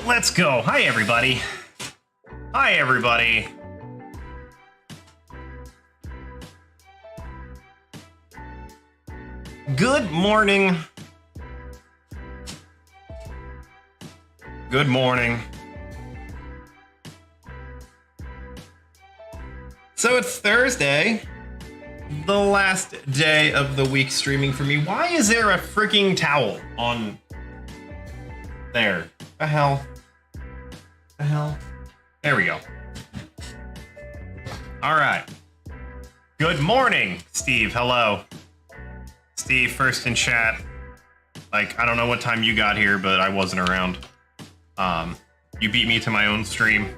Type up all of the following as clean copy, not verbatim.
let's go. Hi, everybody. Hi, everybody. Good morning. Good morning. So it's Thursday, the last day of the week streaming for me. Why is there a freaking towel on there? The hell? The hell? There we go. All right. Good morning, Steve. Hello. Steve, first in chat. Like, I don't know what time you got here, but I wasn't around. You beat me to my own stream.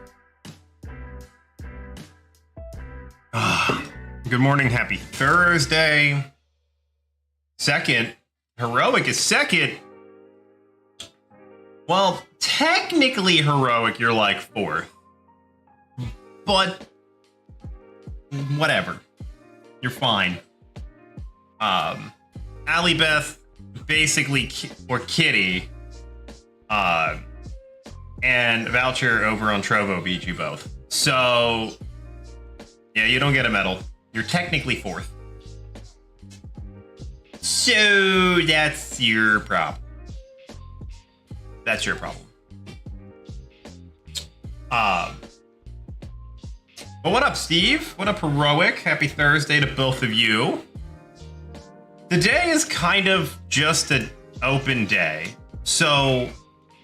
Good morning, happy Thursday. Second. Heroic is second. Well, technically heroic, you're like fourth. But whatever. You're fine. Allie Beth, basically, or Kitty, and Voucher over on Trovo beat you both. So, yeah, you don't get a medal. You're technically fourth. So, that's your problem. That's your problem. But what up, Steve? What up, Heroic? Happy Thursday to both of you. Today is kind of just an open day. So,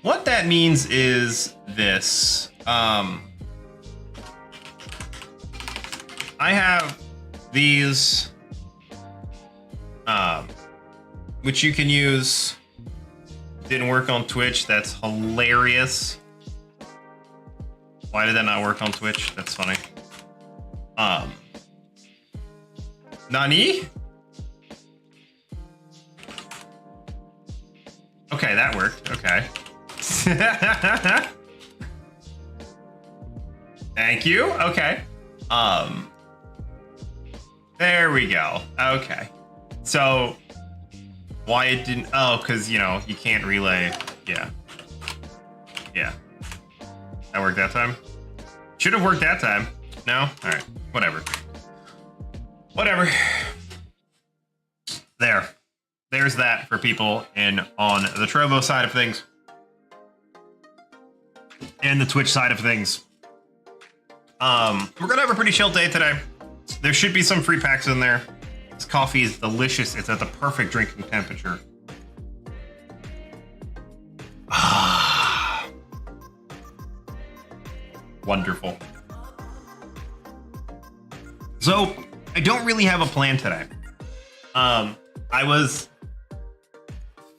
what that means is this. I have these, which you can use. Didn't work on Twitch. That's hilarious. Why did that not work on Twitch? That's funny. Nani? Okay, that worked. Okay. Thank you. Okay. There we go. Okay. So, why it didn't... Oh, because, you know, you can't relay. Yeah. Yeah. That worked that time? Should have worked that time. No? Alright. Whatever. Whatever. There. There's that for people on the Trovo side of things. And the Twitch side of things. We're gonna have a pretty chill day today. There should be some free packs in there. This coffee is delicious. It's at the perfect drinking temperature. Wonderful. So, I don't really have a plan today. I was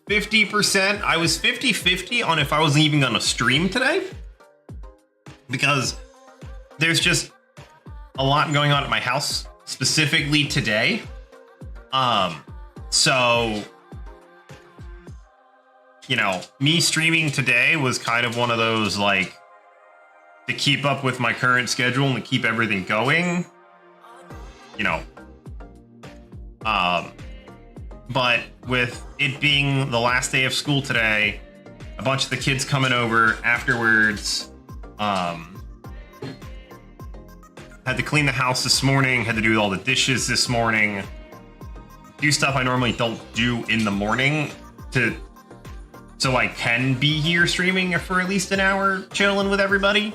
50%. I was 50-50 on if I was even gonna stream today. Because there's just a lot going on at my house, specifically today. So, you know, me streaming today was kind of one of those, like, to keep up with my current schedule and to keep everything going, you know. But with it being the last day of school today, a bunch of the kids coming over afterwards, had to clean the house this morning, had to do all the dishes this morning, do stuff I normally don't do in the morning so I can be here streaming for at least an hour, chilling with everybody.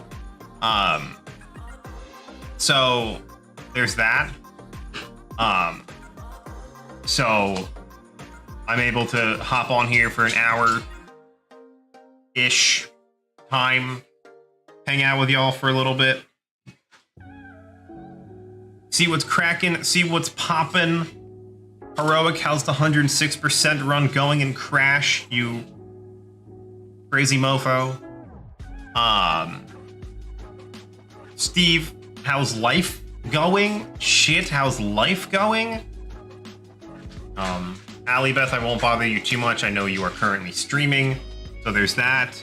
So there's that. So I'm able to hop on here for an hour-ish time, hang out with y'all for a little bit, see what's cracking, see what's popping. Heroic, how's the 106% run going in Crash, you crazy mofo? Steve, how's life going? Shit, how's life going? Allie Beth, I won't bother you too much. I know you are currently streaming, so there's that.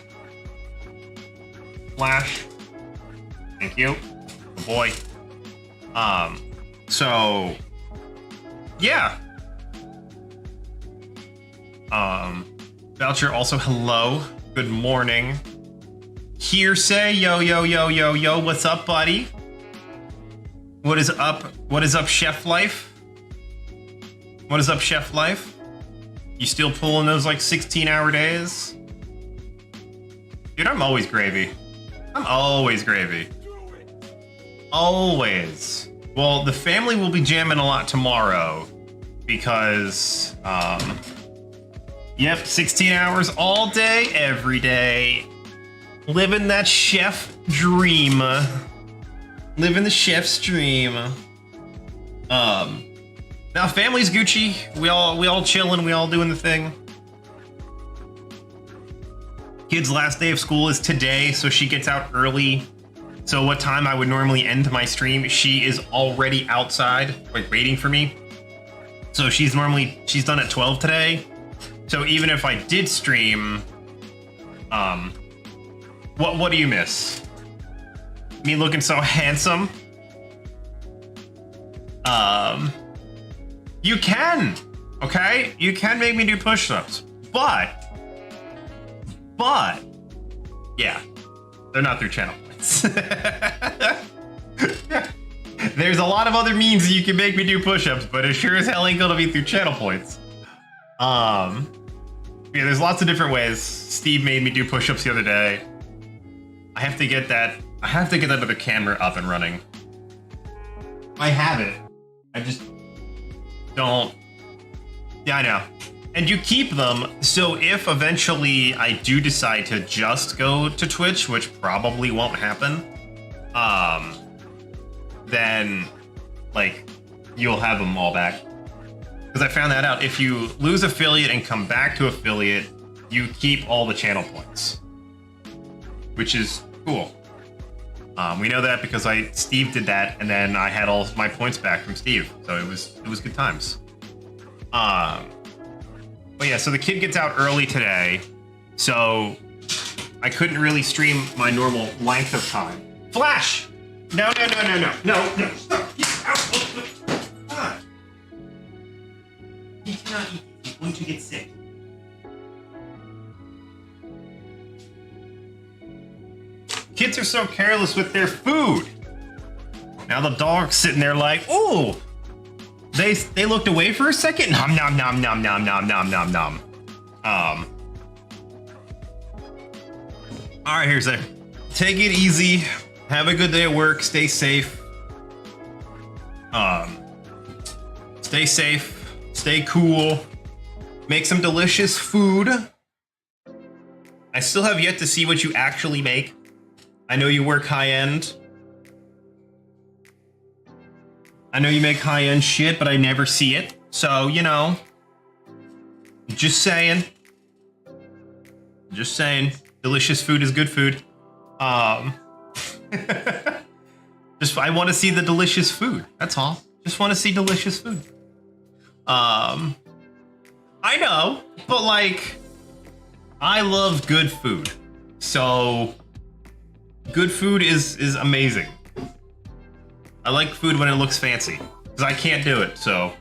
Flash, thank you. Oh boy. So yeah. Voucher also hello. Good morning. Hearsay. Yo, yo, yo, yo, yo. What's up, buddy? What is up? What is up, Chef Life? What is up, Chef Life? You still pulling those like 16-hour days? Dude, I'm always gravy. I'm always gravy. Always. Well, the family will be jamming a lot tomorrow because, yep, 16 hours all day, every day. Living that chef dream. Living the chef's dream. Now family's Gucci. We all chilling. We all doing the thing. Kid's last day of school is today, so she gets out early. So what time I would normally end my stream, she is already outside, like waiting for me. So she's done at 12 today. So even if I did stream, what do you miss? Me looking so handsome? You can, okay? You can make me do push-ups, but, yeah, they're not through channel points. There's a lot of other means that you can make me do push-ups, but it sure as hell ain't gonna be through channel points. Yeah, there's lots of different ways. Steve made me do push-ups the other day. I have to get that other camera up and running. I have it. I just don't. Yeah, I know. And you keep them, so if eventually I do decide to just go to Twitch, which probably won't happen, then, like, you'll have them all back. Because I found that out. If you lose affiliate and come back to affiliate, you keep all the channel points. Which is cool. We know that because Steve did that, and then I had all my points back from Steve, so it was good times. But yeah, so the kid gets out early today, so I couldn't really stream my normal length of time. Flash! No, stop! Ah. He cannot eat. He's going to get sick. Kids are so careless with their food. Now the dog's sitting there like, ooh. They looked away for a second. Nom nom nom nom nom nom nom nom nom. All right, here's a. Take it easy. Have a good day at work. Stay safe. Stay safe. Stay cool. Make some delicious food. I still have yet to see what you actually make. I know you work high end. I know you make high end shit, but I never see it. So, you know, just saying. Just saying. Delicious food is good food. I want to see the delicious food. That's all. Just want to see delicious food. I know, but like, I love good food. So, good food is amazing. I like food when it looks fancy, because I can't do it, so.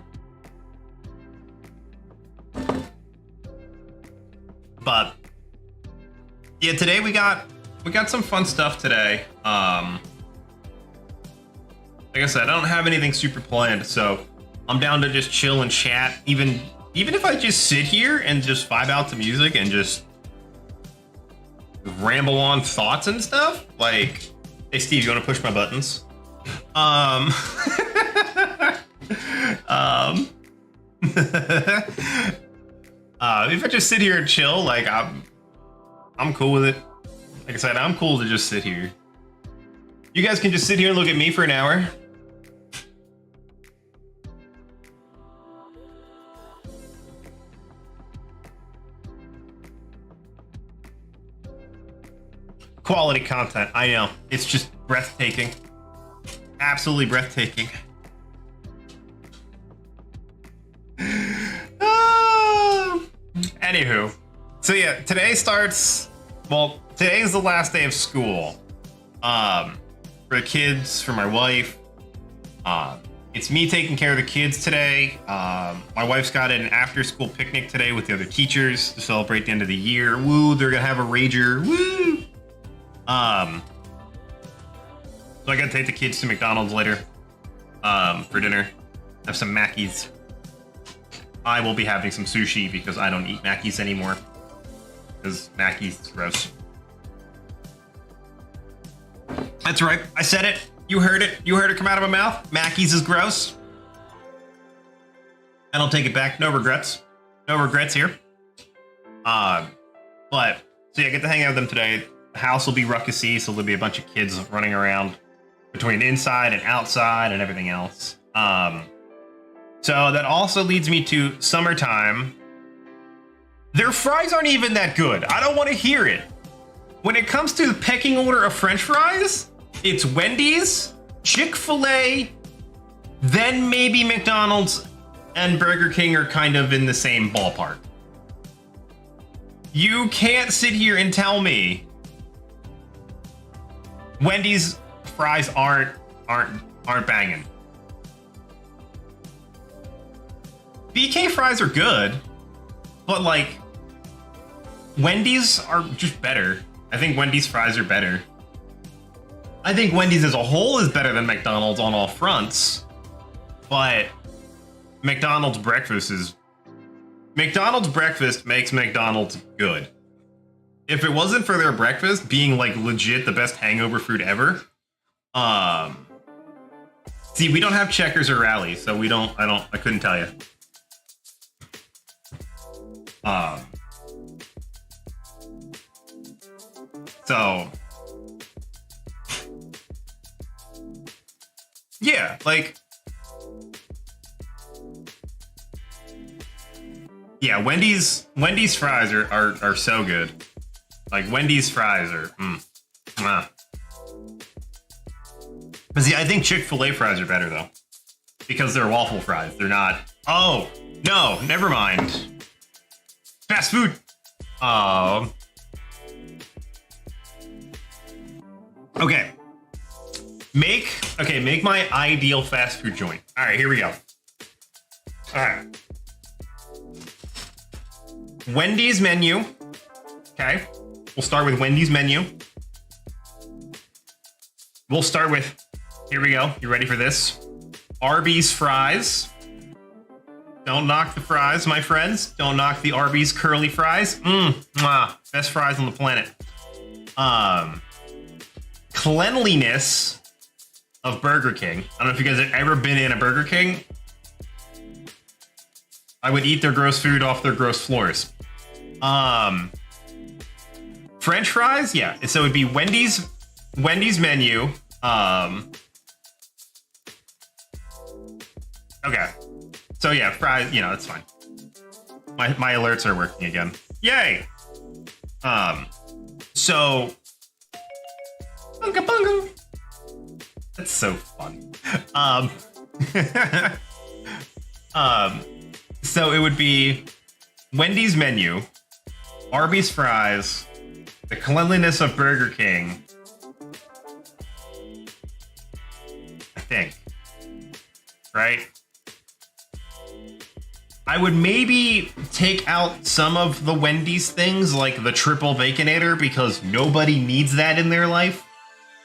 But yeah, today we got some fun stuff today. Like I said, I don't have anything super planned, so I'm down to just chill and chat. Even if I just sit here and just vibe out to music and just ramble on thoughts and stuff. Like, hey Steve, you want to push my buttons? If I just sit here and chill, like I'm cool with it. Like I said, I'm cool to just sit here. You guys can just sit here and look at me for an hour. Quality content, I know. It's just breathtaking. Absolutely breathtaking. Anywho, so yeah, today starts, well, today is the last day of school. For the kids, for my wife. It's me taking care of the kids today. My wife's got an after-school picnic today with the other teachers to celebrate the end of the year. Woo, they're gonna have a rager. Woo! So I gotta take the kids to McDonald's later, for dinner. Have some Mackies. I will be having some sushi because I don't eat Mackies anymore. Because Mackies is gross. That's right. I said it. You heard it. You heard it come out of my mouth. Mackies is gross. I don't take it back. No regrets. No regrets here. So yeah, I get to hang out with them today. The house will be ruckusy, so there'll be a bunch of kids running around between inside and outside and everything else. So that also leads me to summertime. Their fries aren't even that good. I don't want to hear it. When it comes to the pecking order of French fries, it's Wendy's, Chick-fil-A, then maybe McDonald's and Burger King are kind of in the same ballpark. You can't sit here and tell me Wendy's fries aren't banging. BK fries are good, but like Wendy's are just better. I think Wendy's fries are better. I think Wendy's as a whole is better than McDonald's on all fronts, but McDonald's breakfast makes McDonald's good. If it wasn't for their breakfast being like legit the best hangover food ever, see, we don't have Checkers or Rally, so I couldn't tell you. So yeah, like, yeah, Wendy's fries are so good. Like, Wendy's fries are, But see, I think Chick-fil-A fries are better, though. Because they're waffle fries. They're not... Oh, no, never mind. Fast food. Okay. Make my ideal fast food joint. All right, here we go. All right. Wendy's menu. Okay. We'll start with Wendy's menu. We'll start with, here we go. You ready for this? Arby's fries. Don't knock the fries, my friends. Don't knock the Arby's curly fries. Best fries on the planet. Cleanliness of Burger King. I don't know if you guys have ever been in a Burger King. I would eat their gross food off their gross floors. French fries, yeah. So it'd be Wendy's menu. Okay. So yeah, fries, that's fine. My alerts are working again. Yay! So bunga bunga. That's so fun. So it would be Wendy's menu, Arby's fries, the cleanliness of Burger King, I think. Right? I would maybe take out some of the Wendy's things, like the triple Baconator, because nobody needs that in their life.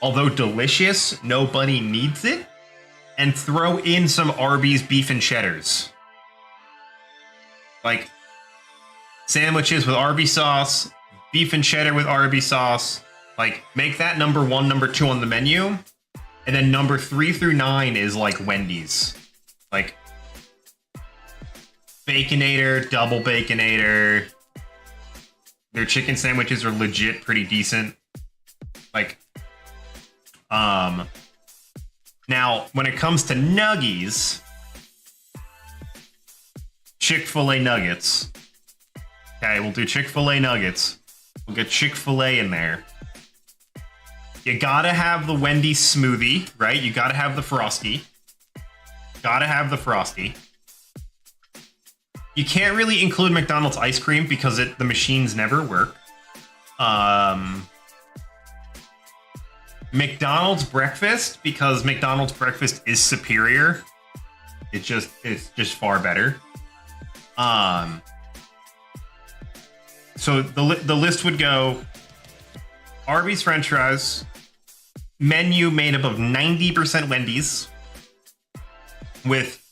Although delicious, nobody needs it. And throw in some Arby's beef and cheddars. Like, sandwiches with Arby's sauce, beef and cheddar with Arby's sauce. Like, make that number 1, number 2 on the menu. And then number 3 through 9 is like Wendy's. Like, Baconator, double Baconator. Their chicken sandwiches are legit pretty decent. Like, now, when it comes to nuggies, Chick-fil-A nuggets. Okay, we'll do Chick-fil-A nuggets. We'll get Chick-fil-A in there. You gotta have the Wendy's smoothie, right? You gotta have the Frosty. Gotta have the Frosty. You can't really include McDonald's ice cream because the machines never work. McDonald's breakfast, because McDonald's breakfast is superior. It's just far better. So the list would go Arby's French fries, menu made up of 90% Wendy's, with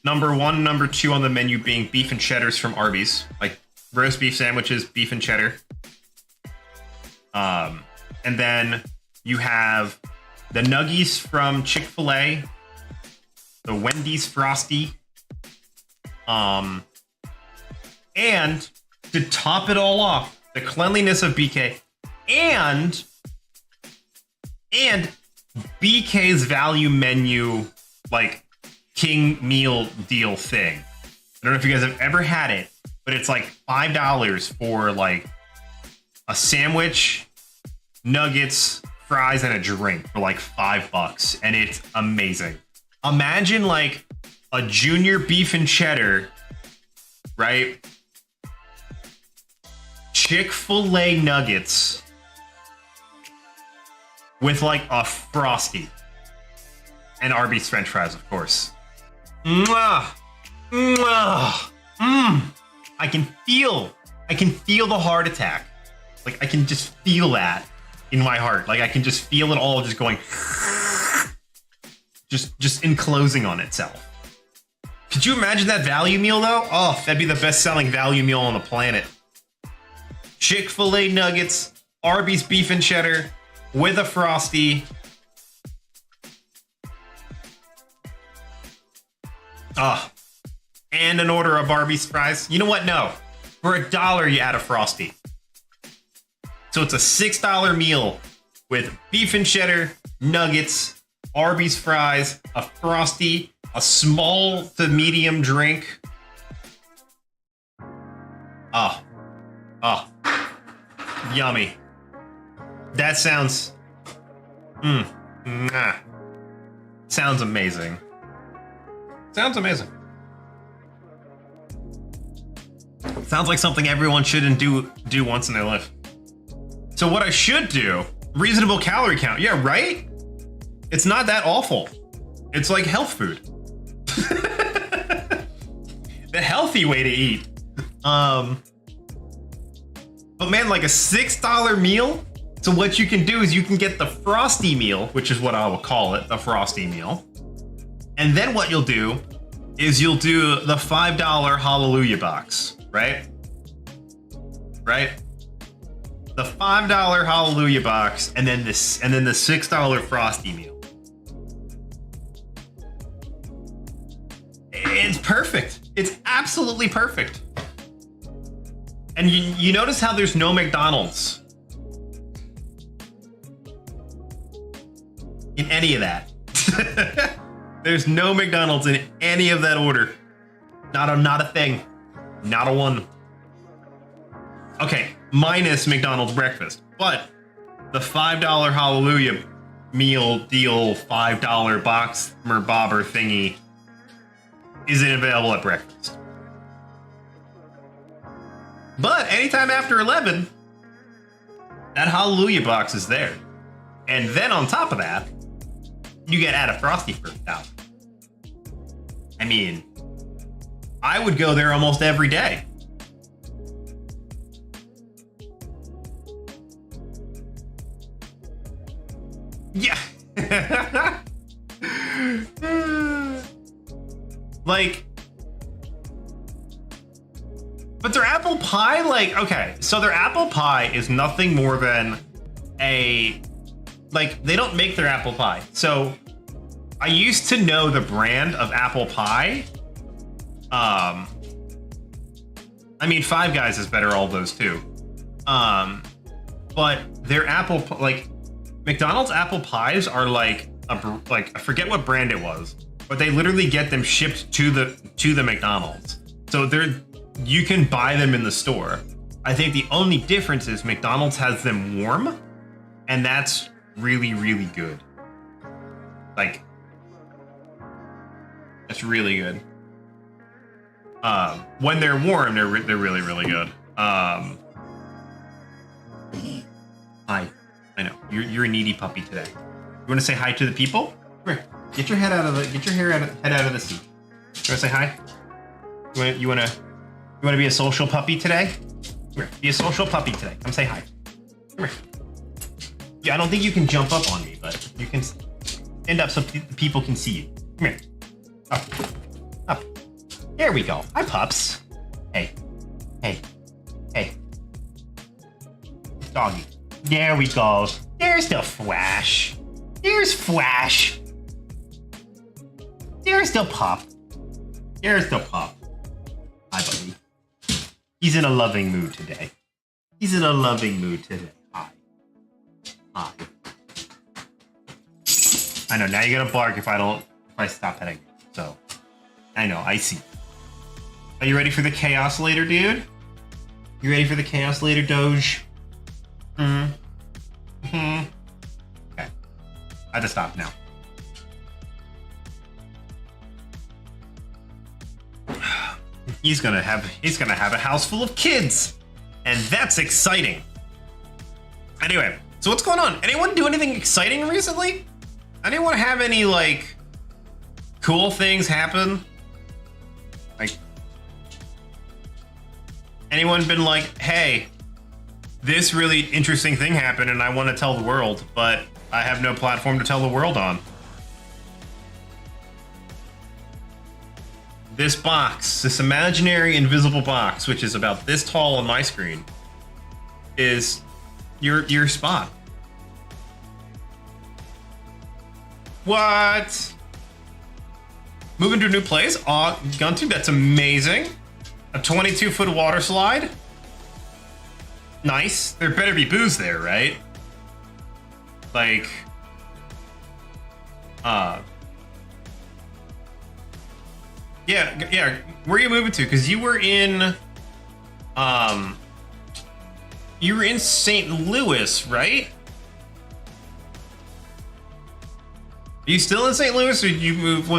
number 1, number 2 on the menu being beef and cheddars from Arby's, like roast beef sandwiches, beef and cheddar. And then you have the nuggies from Chick-fil-A, the Wendy's Frosty, and to top it all off, the cleanliness of BK and BK's value menu, like king meal deal thing. I don't know if you guys have ever had it, but it's like $5 for like a sandwich, nuggets, fries, and a drink for like $5, and it's amazing. Imagine like a junior beef and cheddar, right? Chick-fil-A nuggets with like a Frosty and Arby's French fries, of course. Mwah! Mwah! I can feel the heart attack. Like I can just feel that in my heart. Like I can just feel it all just going, just enclosing on itself. Could you imagine that value meal though? Oh, that'd be the best selling value meal on the planet. Chick-fil-A nuggets, Arby's beef and cheddar with a Frosty. And an order of Arby's fries. You know what? No. For $1, you add a Frosty. So it's a $6 meal with beef and cheddar, nuggets, Arby's fries, a Frosty, a small to medium drink. Yummy. That sounds... Sounds amazing. Sounds amazing. Sounds like something everyone shouldn't do once in their life. So what I should do, reasonable calorie count. Yeah, right? It's not that awful. It's like health food. The healthy way to eat. But man, like a $6 meal. So what you can do is you can get the Frosty meal, which is what I will call it, the Frosty meal. And then what you'll do is you'll do the $5 Hallelujah box, right? Right? The $5 Hallelujah box, and then the $6 Frosty meal. It's perfect. It's absolutely perfect. And you notice how there's no McDonald's in any of that. There's no McDonald's in any of that order. Not a thing. Not a one. Okay, minus McDonald's breakfast. But the $5 Hallelujah meal deal, $5 box bobber thingy isn't available at breakfast. But anytime after 11, that Hallelujah box is there. And then on top of that, you get add a Frosty for $1. I mean, I would go there almost every day. Yeah. Like, but their apple pie, like, okay, so their apple pie is nothing more than like, they don't make their apple pie. So I used to know the brand of apple pie. I mean, Five Guys is better, all those too. But their apple, like, McDonald's apple pies are like I forget what brand it was, but they literally get them shipped to the McDonald's. So you can buy them in the store. I think the only difference is McDonald's has them warm, and that's really, really good. Like, that's really good. When they're warm, they're really, really good. Hi. I know you're a needy puppy today. You want to say hi to the people? Come here. Get your head out of the head out of the seat. You want to say hi? You want to be a social puppy today? Come here. Be a social puppy today. Come say hi. Come here. Yeah, I don't think you can jump up on me, but you can stand up so people can see you. Come here. Up. Up. There we go. Hi, pups. Hey. Hey. Hey. Doggy. There we go. There's the Flash. There's Flash. There's the pup. There's the pup. Hi, buddy. He's in a loving mood today. He's in a loving mood today. Hi. Hi. I know, now you're gonna bark if I stop petting you. So, I know, I see. Are you ready for the chaos later, dude? You ready for the chaos later, Doge? Okay. I have to stop now. He's gonna have a house full of kids, and that's exciting. Anyway, so what's going on? Anyone do anything exciting recently? Anyone have any like cool things happen? Like, anyone been like, hey, this really interesting thing happened and I want to tell the world, but I have no platform to tell the world on? This box, this imaginary invisible box, which is about this tall on my screen, is your spot. What? Moving to a new place? Aw, Guntu, that's amazing. A 22-foot water slide? Nice. There better be booze there, right? Like, yeah. Where are you moving to? Because you were in St. Louis, right? Are you still in St. Louis, or did you move?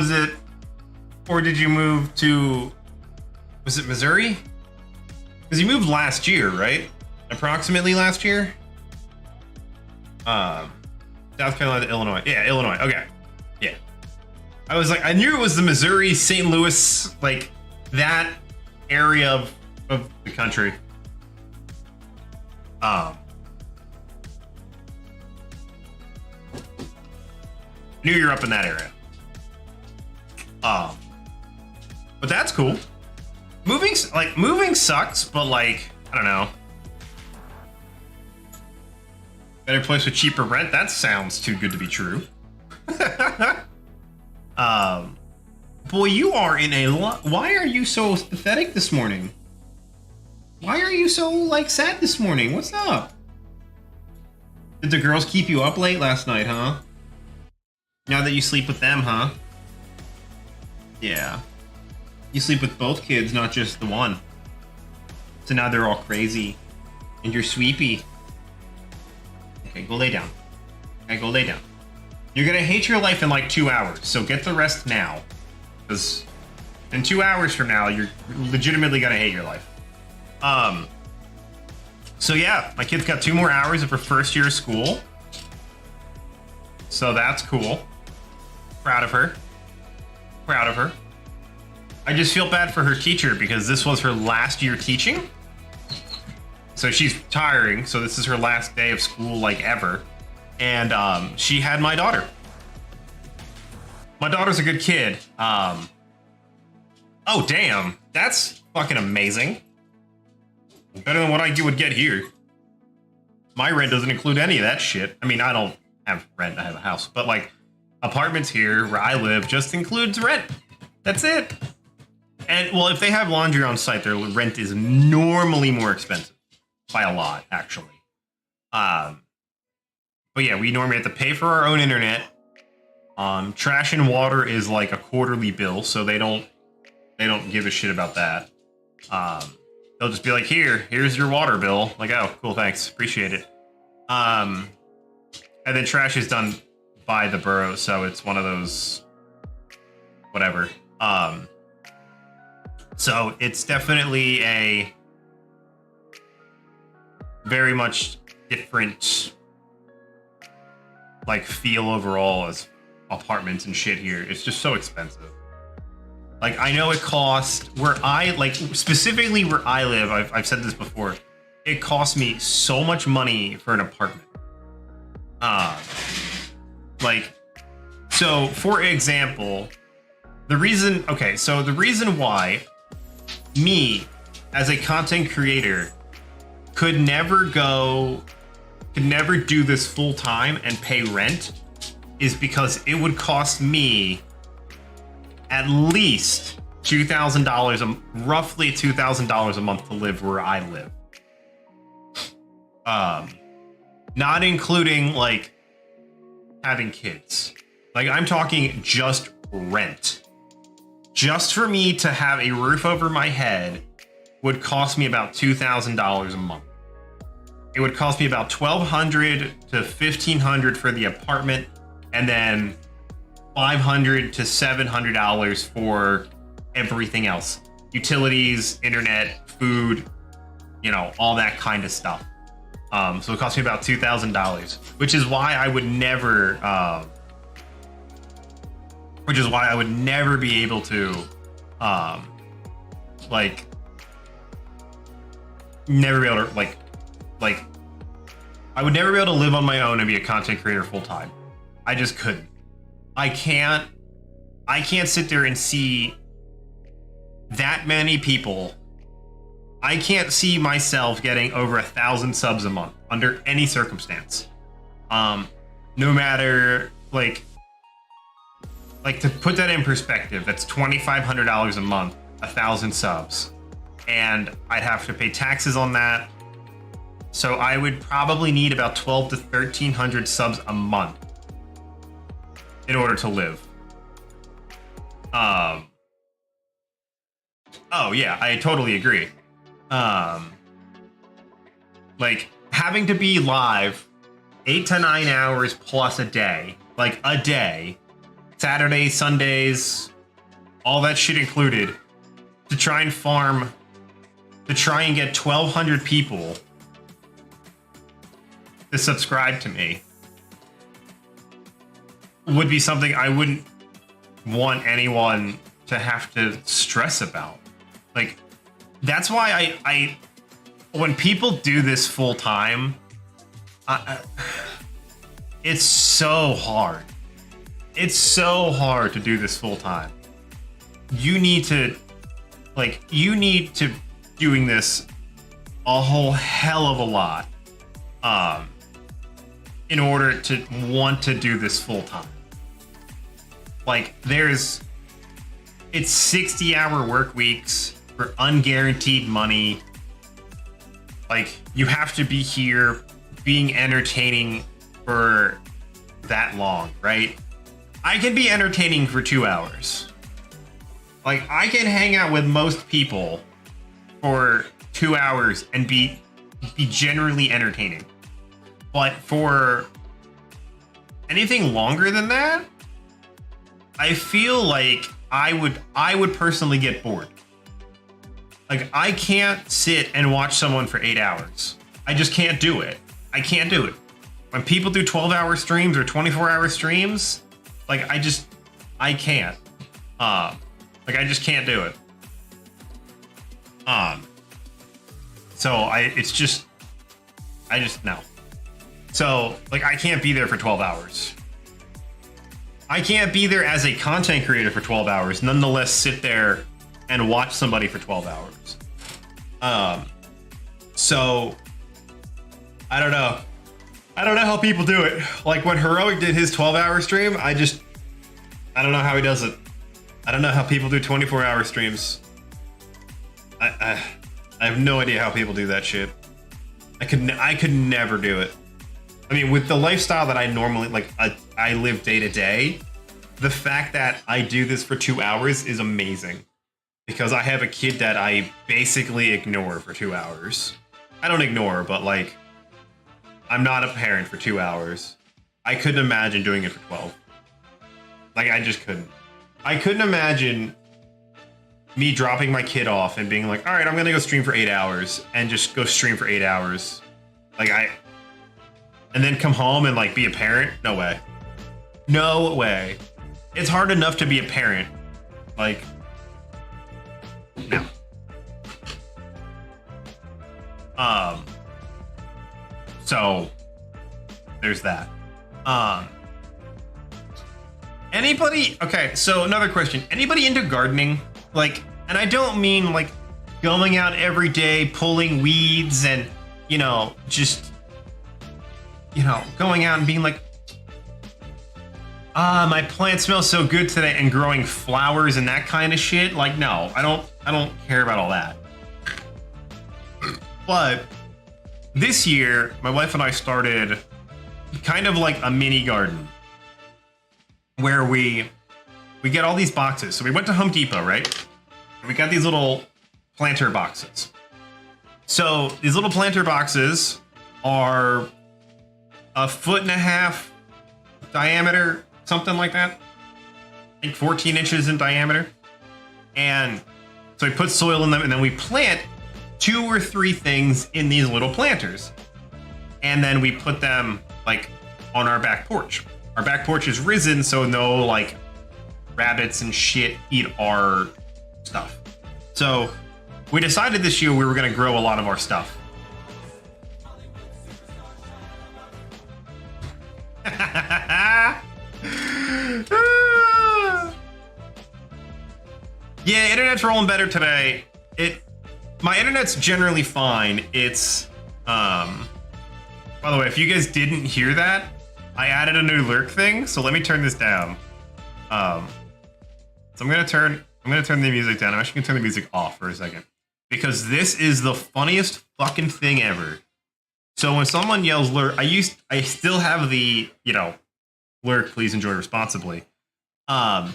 Or did you move to? Was it Missouri? Because you moved last year, right? Approximately last year. South Carolina to Illinois. Yeah, Illinois. Okay. Yeah. I was like, I knew it was the Missouri, St. Louis, like that area of the country. Knew you're up in that area. But that's cool. Moving sucks, but like, I don't know. Better place with cheaper rent? That sounds too good to be true. Boy, you are in a lot. Why are you so pathetic this morning? Why are you so, like, sad this morning? What's up? Did the girls keep you up late last night, huh? Now that you sleep with them, huh? Yeah. You sleep with both kids, not just the one. So now they're all crazy. And you're sweepy. Okay, go lay down. Okay, go lay down. You're gonna hate your life in like 2 hours, so get the rest now. Because in 2 hours from now, you're legitimately gonna hate your life. So yeah, my kid's got 2 more hours of her first year of school. So that's cool. Proud of her. Proud of her. I just feel bad for her teacher because this was her last year teaching. So she's retiring, so this is her last day of school, like, ever. And she had my daughter. My daughter's a good kid. Oh, damn. That's fucking amazing. Better than what I would get here. My rent doesn't include any of that shit. I mean, I don't have rent, I have a house. But, like, apartments here where I live just includes rent. That's it. And, well, if they have laundry on site, their rent is normally more expensive. By a lot, actually. But yeah, we normally have to pay for our own internet. Trash and water is like a quarterly bill, so they don't give a shit about that. They'll just be like, here's your water bill. Like, oh, cool, thanks, appreciate it. And then trash is done by the borough, so it's one of those, whatever. So it's definitely a very much different, like, feel overall as apartments and shit here. It's just so expensive. Like, I know it costs specifically where I live, I've said this before, it costs me so much money for an apartment. Uh, like, so for example, the reason why me as a content creator could never do this full time and pay rent is because it would cost me at least $2,000, roughly $2,000 a month to live where I live. Not including like having kids. Like I'm talking just rent. Just for me to have a roof over my head would cost me about $2,000 a month. It would cost me about $1,200 to $1,500 for the apartment, and then $500 to $700 for everything else. Utilities, internet, food, you know, all that kind of stuff. So it cost me about $2,000, which is why I would never be able to, I would never be able to live on my own and be a content creator full time. I just couldn't. I can't sit there and see that many people. I can't see myself getting over 1,000 subs a month under any circumstance. No matter like to put that in perspective, that's $2,500 a month, 1,000 subs, and I'd have to pay taxes on that. So I would probably need about 1,200 to 1,300 subs a month in order to live. Oh yeah, I totally agree. Like having to be live 8 to 9 hours plus a day, like a day, Saturdays, Sundays, all that shit included, to try and get 1,200 people to subscribe to me would be something I wouldn't want anyone to have to stress about. Like, that's why I when people do this full time, it's so hard. It's so hard to do this full time. You need to doing this a whole hell of a lot in order to want to do this full time. Like it's 60-hour work weeks for unguaranteed money. Like you have to be here being entertaining for that long, right? I can be entertaining for 2 hours. Like I can hang out with most people for 2 hours and be generally entertaining. But for anything longer than that, I feel like I would personally get bored. Like I can't sit and watch someone for 8 hours. I just can't do it. I can't do it. When people do 12-hour streams or 24-hour streams, like I can't. Like I just can't do it. So I just no. So like I can't be there for 12 hours. I can't be there as a content creator for 12 hours, nonetheless sit there and watch somebody for 12 hours. So I don't know. I don't know how people do it. Like when Heroic did his 12-hour stream, I don't know how he does it. I don't know how people do 24-hour streams. I have no idea how people do that shit. I could never do it. I mean, with the lifestyle that I normally I live day to day, the fact that I do this for 2 hours is amazing. Because I have a kid that I basically ignore for 2 hours. I don't ignore, but like, I'm not a parent for 2 hours. I couldn't imagine doing it for 12. Like, I just couldn't. I couldn't imagine me dropping my kid off and being like, all right, I'm gonna go stream for 8 hours and just go stream for 8 hours. Like and then come home and like be a parent? No way. No way. It's hard enough to be a parent. Like, no. So there's that. Um, anybody? Okay, so another question. Anybody into gardening? Like, and I don't mean like going out every day pulling weeds and, you know, just, you know, going out and being like, my plant smells so good today, and growing flowers and that kind of shit. Like, no, I don't care about all that. But this year, my wife and I started kind of like a mini garden where we get all these boxes. So we went to Home Depot, right? We got these little planter boxes. So these little planter boxes are 1.5 feet diameter, something like that. I think 14 inches in diameter. And so we put soil in them, and then we plant 2 or 3 things in these little planters. And then we put them like on our back porch. Our back porch is risen, so no like rabbits and shit eat our stuff. So we decided this year we were going to grow a lot of our stuff. Yeah, internet's rolling better today. My internet's generally fine. It's by the way, if you guys didn't hear that, I added a new lurk thing, so let me turn this down. So I'm gonna turn the music down. I'm actually gonna turn the music off for a second, because this is the funniest fucking thing ever. So when someone yells lurk, I still have the, you know, lurk, please enjoy responsibly. I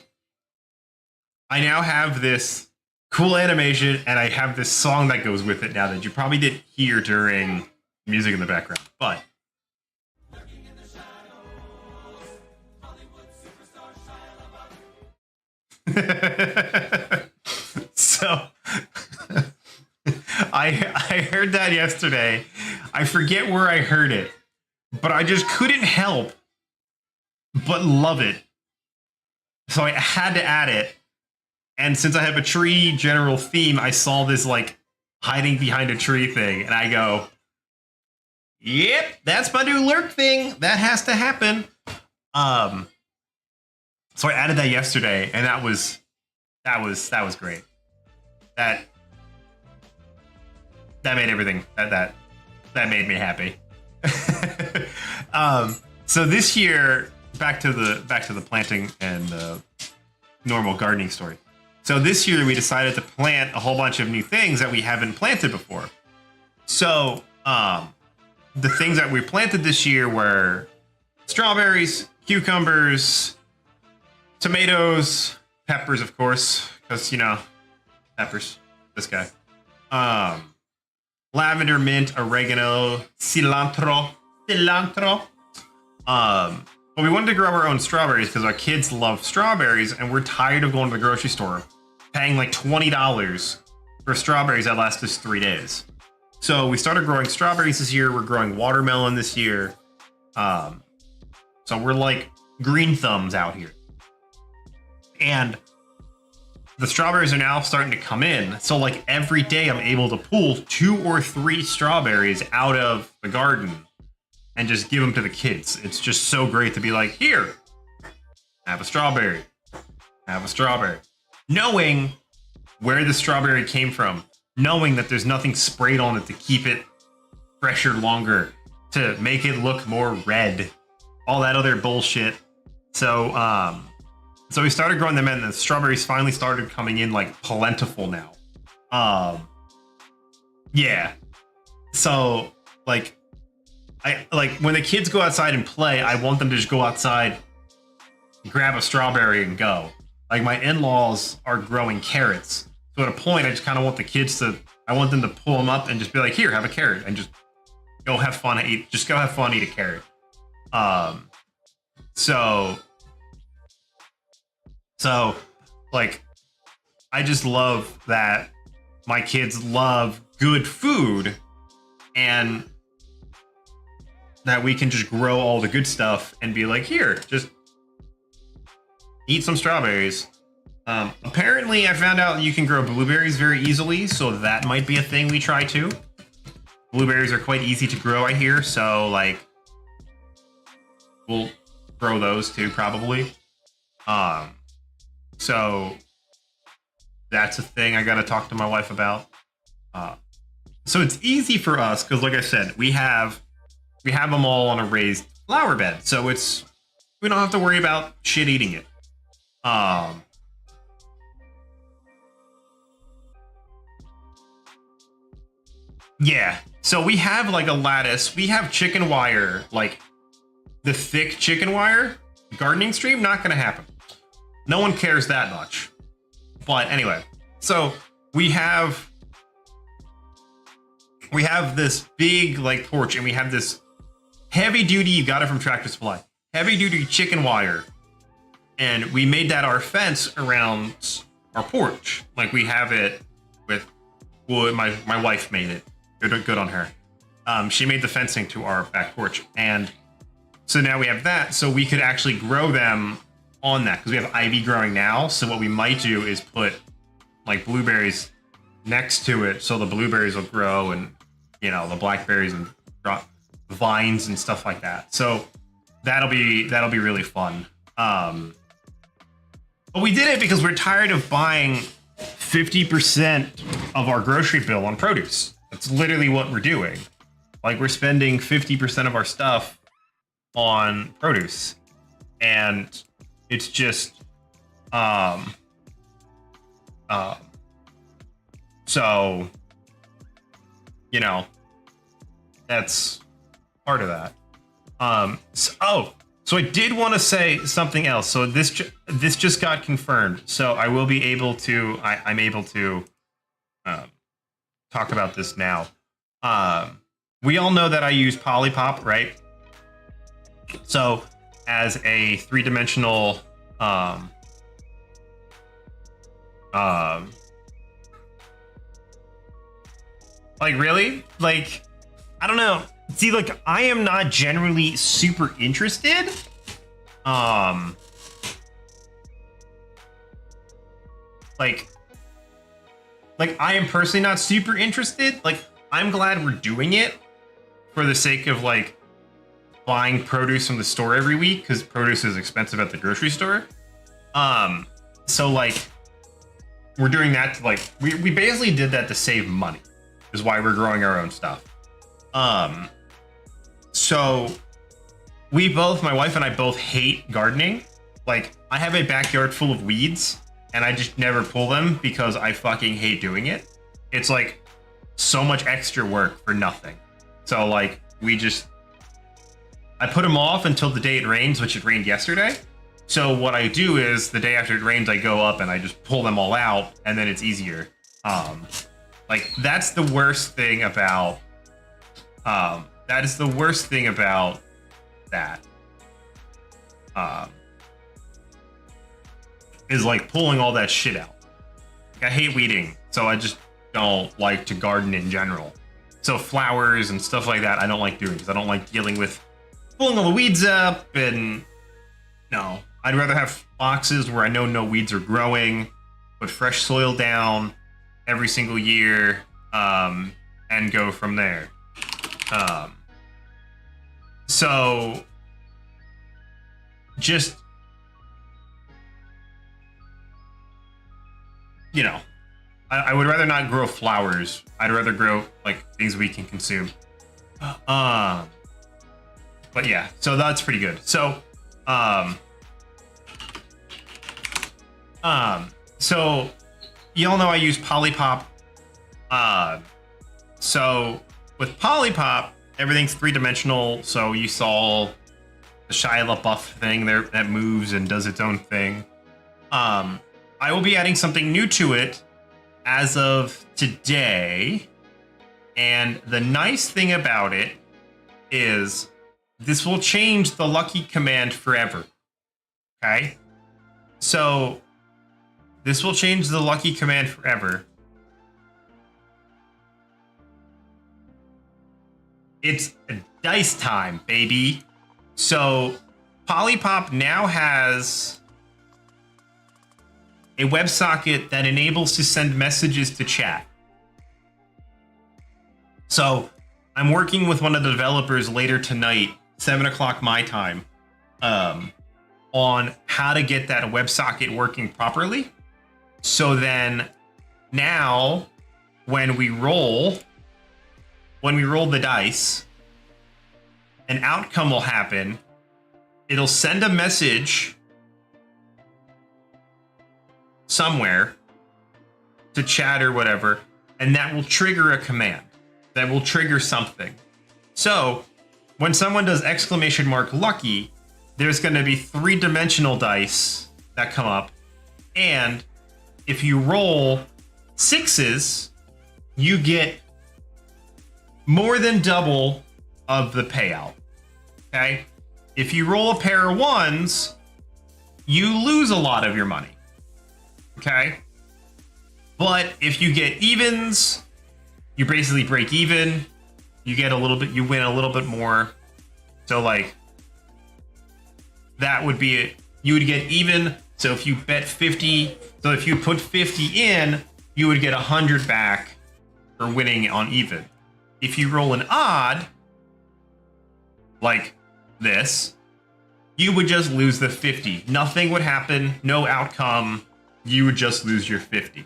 now have this cool animation, and I have this song that goes with it now that you probably didn't hear during music in the background. But so I heard that yesterday. I forget where I heard it, but I just couldn't help but love it. So I had to add it. And since I have a tree general theme, I saw this like hiding behind a tree thing, and I go, yep, that's my new lurk thing. That has to happen. So I added that yesterday, and that was great. That made everything that made me happy. So this year, back to the planting and the normal gardening story. So this year we decided to plant a whole bunch of new things that we haven't planted before. So the things that we planted this year were strawberries, cucumbers, tomatoes, peppers, of course, because, you know, peppers, this guy. Lavender, mint, oregano, cilantro. But we wanted to grow our own strawberries because our kids love strawberries, and we're tired of going to the grocery store paying like $20 for strawberries that last us 3 days. So we started growing strawberries this year. We're growing watermelon this year. So we're like green thumbs out here. And the strawberries are now starting to come in. So like every day I'm able to pull 2 or 3 strawberries out of the garden and just give them to the kids. It's just so great to be like, here, have a strawberry. Have a strawberry. Knowing where the strawberry came from. Knowing that there's nothing sprayed on it to keep it fresher longer. To make it look more red. All that other bullshit. So we started growing them, and the strawberries finally started coming in like plentiful now. Yeah. So like, I like when the kids go outside and play, I want them to just go outside, grab a strawberry and go. Like my in-laws are growing carrots. So at a point, I just kind of want the kids to, I want them to pull them up and just be like, here, have a carrot, and just go have fun, eat a carrot. So like, I just love that my kids love good food, and that we can just grow all the good stuff and be like, here, just eat some strawberries. Apparently, I found out you can grow blueberries very easily, so that might be a thing we try too. Blueberries are quite easy to grow, I hear, so like, we'll grow those too, probably. So that's a thing I got to talk to my wife about. So it's easy for us because, like I said, we have them all on a raised flower bed, so we don't have to worry about shit eating it. Yeah, so we have like a lattice. We have chicken wire, like the thick chicken wire. Gardening stream, not gonna happen. No one cares that much. But anyway, so we have this big like porch, and we have this heavy duty. You got it from Tractor Supply. Heavy duty chicken wire, and we made that our fence around our porch. Like we have it with wood. My wife made it. Good on her. She made the fencing to our back porch, and so now we have that. So we could actually grow them on that because we have ivy growing now. So what we might do is put like blueberries next to it, so the blueberries will grow, and you know the blackberries and vines and stuff like that. So that'll be really fun. But we did it because we're tired of buying 50% of our grocery bill on produce. That's literally what we're doing. Like we're spending 50% of our stuff on produce, and it's just so you know that's part of that. So I did want to say something else. So this just got confirmed. So I will be able to I'm able to talk about this now. We all know that I use Polypop, right? So as a three-dimensional like really? Like I don't know. See, like I am not generally super interested. Like I am personally not super interested. Like I'm glad we're doing it for the sake of like buying produce from the store every week because produce is expensive at the grocery store. So like we're doing that to like we basically did that to save money is why we're growing our own stuff. So my wife and I both hate gardening. Like I have a backyard full of weeds and I just never pull them because I fucking hate doing it. It's like so much extra work for nothing. So like I put them off until the day it rains, which it rained yesterday. So what I do is the day after it rains, I go up and I just pull them all out, and then it's easier. Like that's the worst thing about that is the worst thing about that. Is like pulling all that shit out. Like, I hate weeding, so I just don't like to garden in general. So flowers and stuff like that, I don't like doing because I don't like dealing with pulling all the weeds up. And no, I'd rather have boxes where I know no weeds are growing, put fresh soil down every single year, and go from there. So just, you know, I would rather not grow flowers. I'd rather grow like things we can consume. But yeah, so that's pretty good. So, so y'all know I use Polypop. So with Polypop, everything's three-dimensional. So you saw the Shia LaBeouf thing there that moves and does its own thing. I will be adding something new to it as of today. And the nice thing about it is this will change the lucky command forever. Okay? So this will change the lucky command forever. It's dice time, baby. So Polypop now has a WebSocket that enables to send messages to chat. So I'm working with one of the developers later tonight, 7 o'clock my time, on how to get that WebSocket working properly. So then now when we roll the dice, an outcome will happen. It'll send a message somewhere to chat or whatever, and that will trigger a command. That will trigger something. So when someone does !lucky, there's going to be 3-dimensional dice that come up, and if you roll 6s, you get more than double of the payout. Okay? If you roll a pair of 1s, you lose a lot of your money. Okay? But if you get evens, you basically break even. You get a little bit, you win a little bit more. So like, that would be it. You would get even. So if you bet 50, so if you put 50 in, you would get 100 back for winning on even. If you roll an odd, like this, you would just lose the 50. Nothing would happen, no outcome. You would just lose your 50.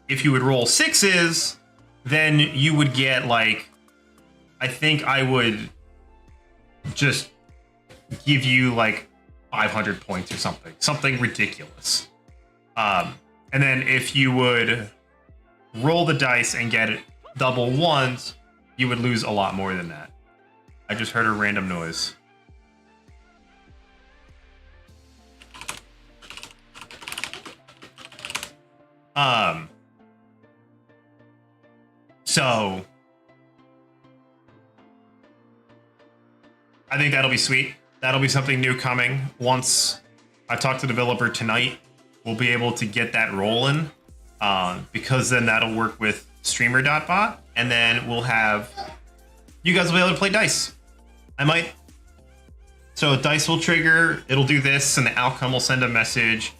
If you would roll 6s, then you would get like, I think I would just give you like 500 points or something ridiculous. And then if you would roll the dice and get it double 1s, you would lose a lot more than that. I just heard a random noise. So I think that'll be sweet. That'll be something new coming. Once I talk to the developer tonight, we'll be able to get that rolling, because then that'll work with streamer.bot, and then we'll have, you guys will be able to play dice. I might. So dice will trigger, it'll do this, and the outcome will send a message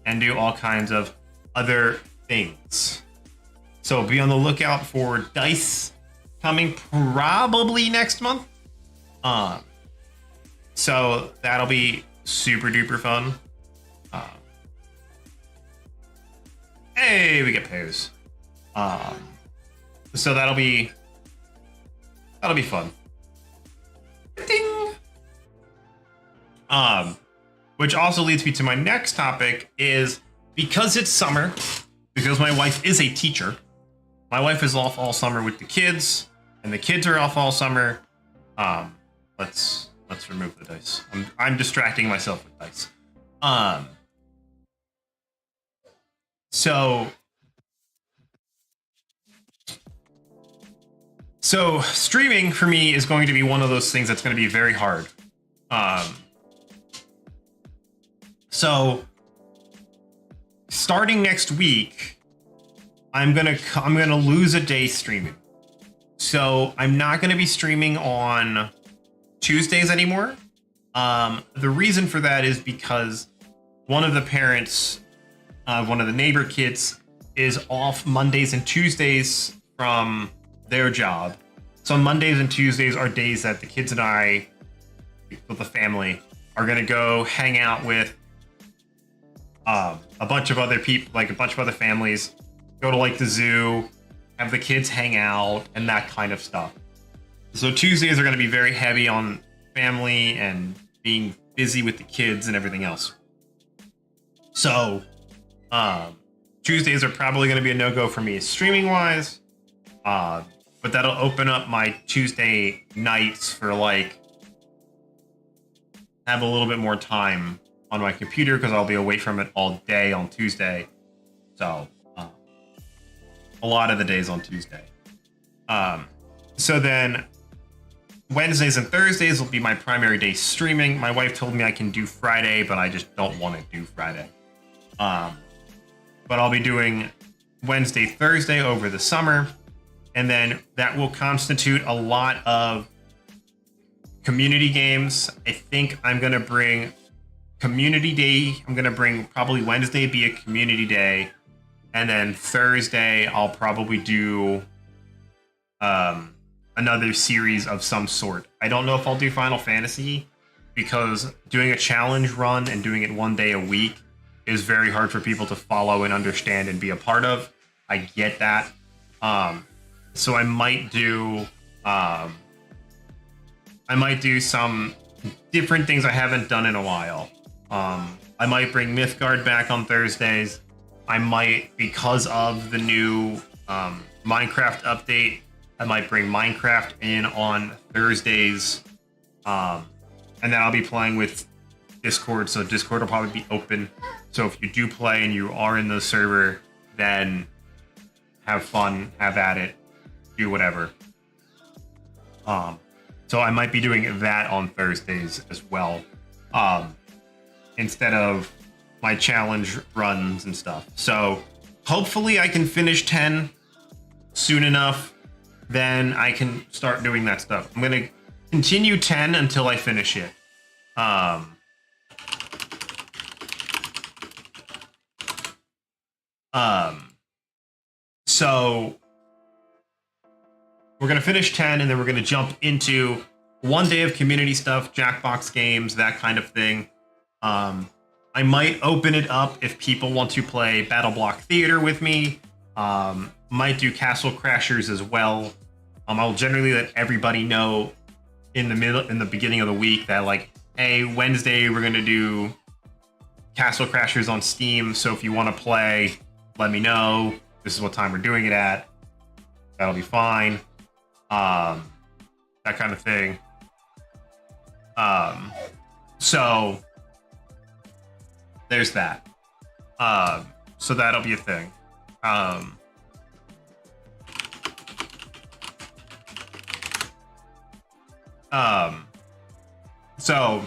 and do all kinds of other things. So be on the lookout for dice coming probably next month. So that'll be super duper fun. Hey, we get pairs. So that'll be fun. Ding. Which also leads me to my next topic is, because it's summer, because my wife is a teacher, my wife is off all summer with the kids, and the kids are off all summer. Let's remove the dice. I'm distracting myself with dice. So streaming for me is going to be one of those things that's going to be very hard. So starting next week, I'm gonna lose a day streaming. So I'm not gonna be streaming on Tuesdays anymore. The reason for that is because one of the parents, one of the neighbor kids, is off Mondays and Tuesdays from their job. So Mondays and Tuesdays are days that the kids and I, with the family, are gonna go hang out with a bunch of other people, like a bunch of other families, go to like the zoo, have the kids hang out, and that kind of stuff. So Tuesdays are going to be very heavy on family and being busy with the kids and everything else. So Tuesdays are probably going to be a no-go for me streaming wise, but that'll open up my Tuesday nights for like have a little bit more time on my computer, because I'll be away from it all day on Tuesday. So a lot of the days on Tuesday. So then Wednesdays and Thursdays will be my primary day streaming. My wife told me I can do Friday, but I just don't want to do Friday. But I'll be doing Wednesday, Thursday over the summer. And then that will constitute a lot of community games. I think I'm going to bring community day. I'm going to bring probably Wednesday be a community day. And then Thursday, I'll probably do another series of some sort. I don't know if I'll do Final Fantasy, because doing a challenge run and doing it 1 day a week is very hard for people to follow and understand and be a part of. I get that. So I might do some different things I haven't done in a while. I might bring Mythgard back on Thursdays. I might, because of the new Minecraft update, I might bring Minecraft in on Thursdays. And then I'll be playing with Discord, so Discord will probably be open. So if you do play and you are in the server, then have fun, have at it, do whatever. So I might be doing that on Thursdays as well, instead of my challenge runs and stuff. So hopefully I can finish 10 soon enough, then I can start doing that stuff. I'm gonna continue 10 until I finish it. So we're gonna finish 10 and then we're gonna jump into 1 day of community stuff, Jackbox games, that kind of thing. I might open it up if people want to play Battle Block Theater with me. Might do Castle Crashers as well. I'll generally let everybody know in the beginning of the week that, like, hey, Wednesday we're gonna do Castle Crashers on Steam. So if you want to play, let me know. This is what time we're doing it at. That'll be fine. That kind of thing. So there's that. So that'll be a thing. So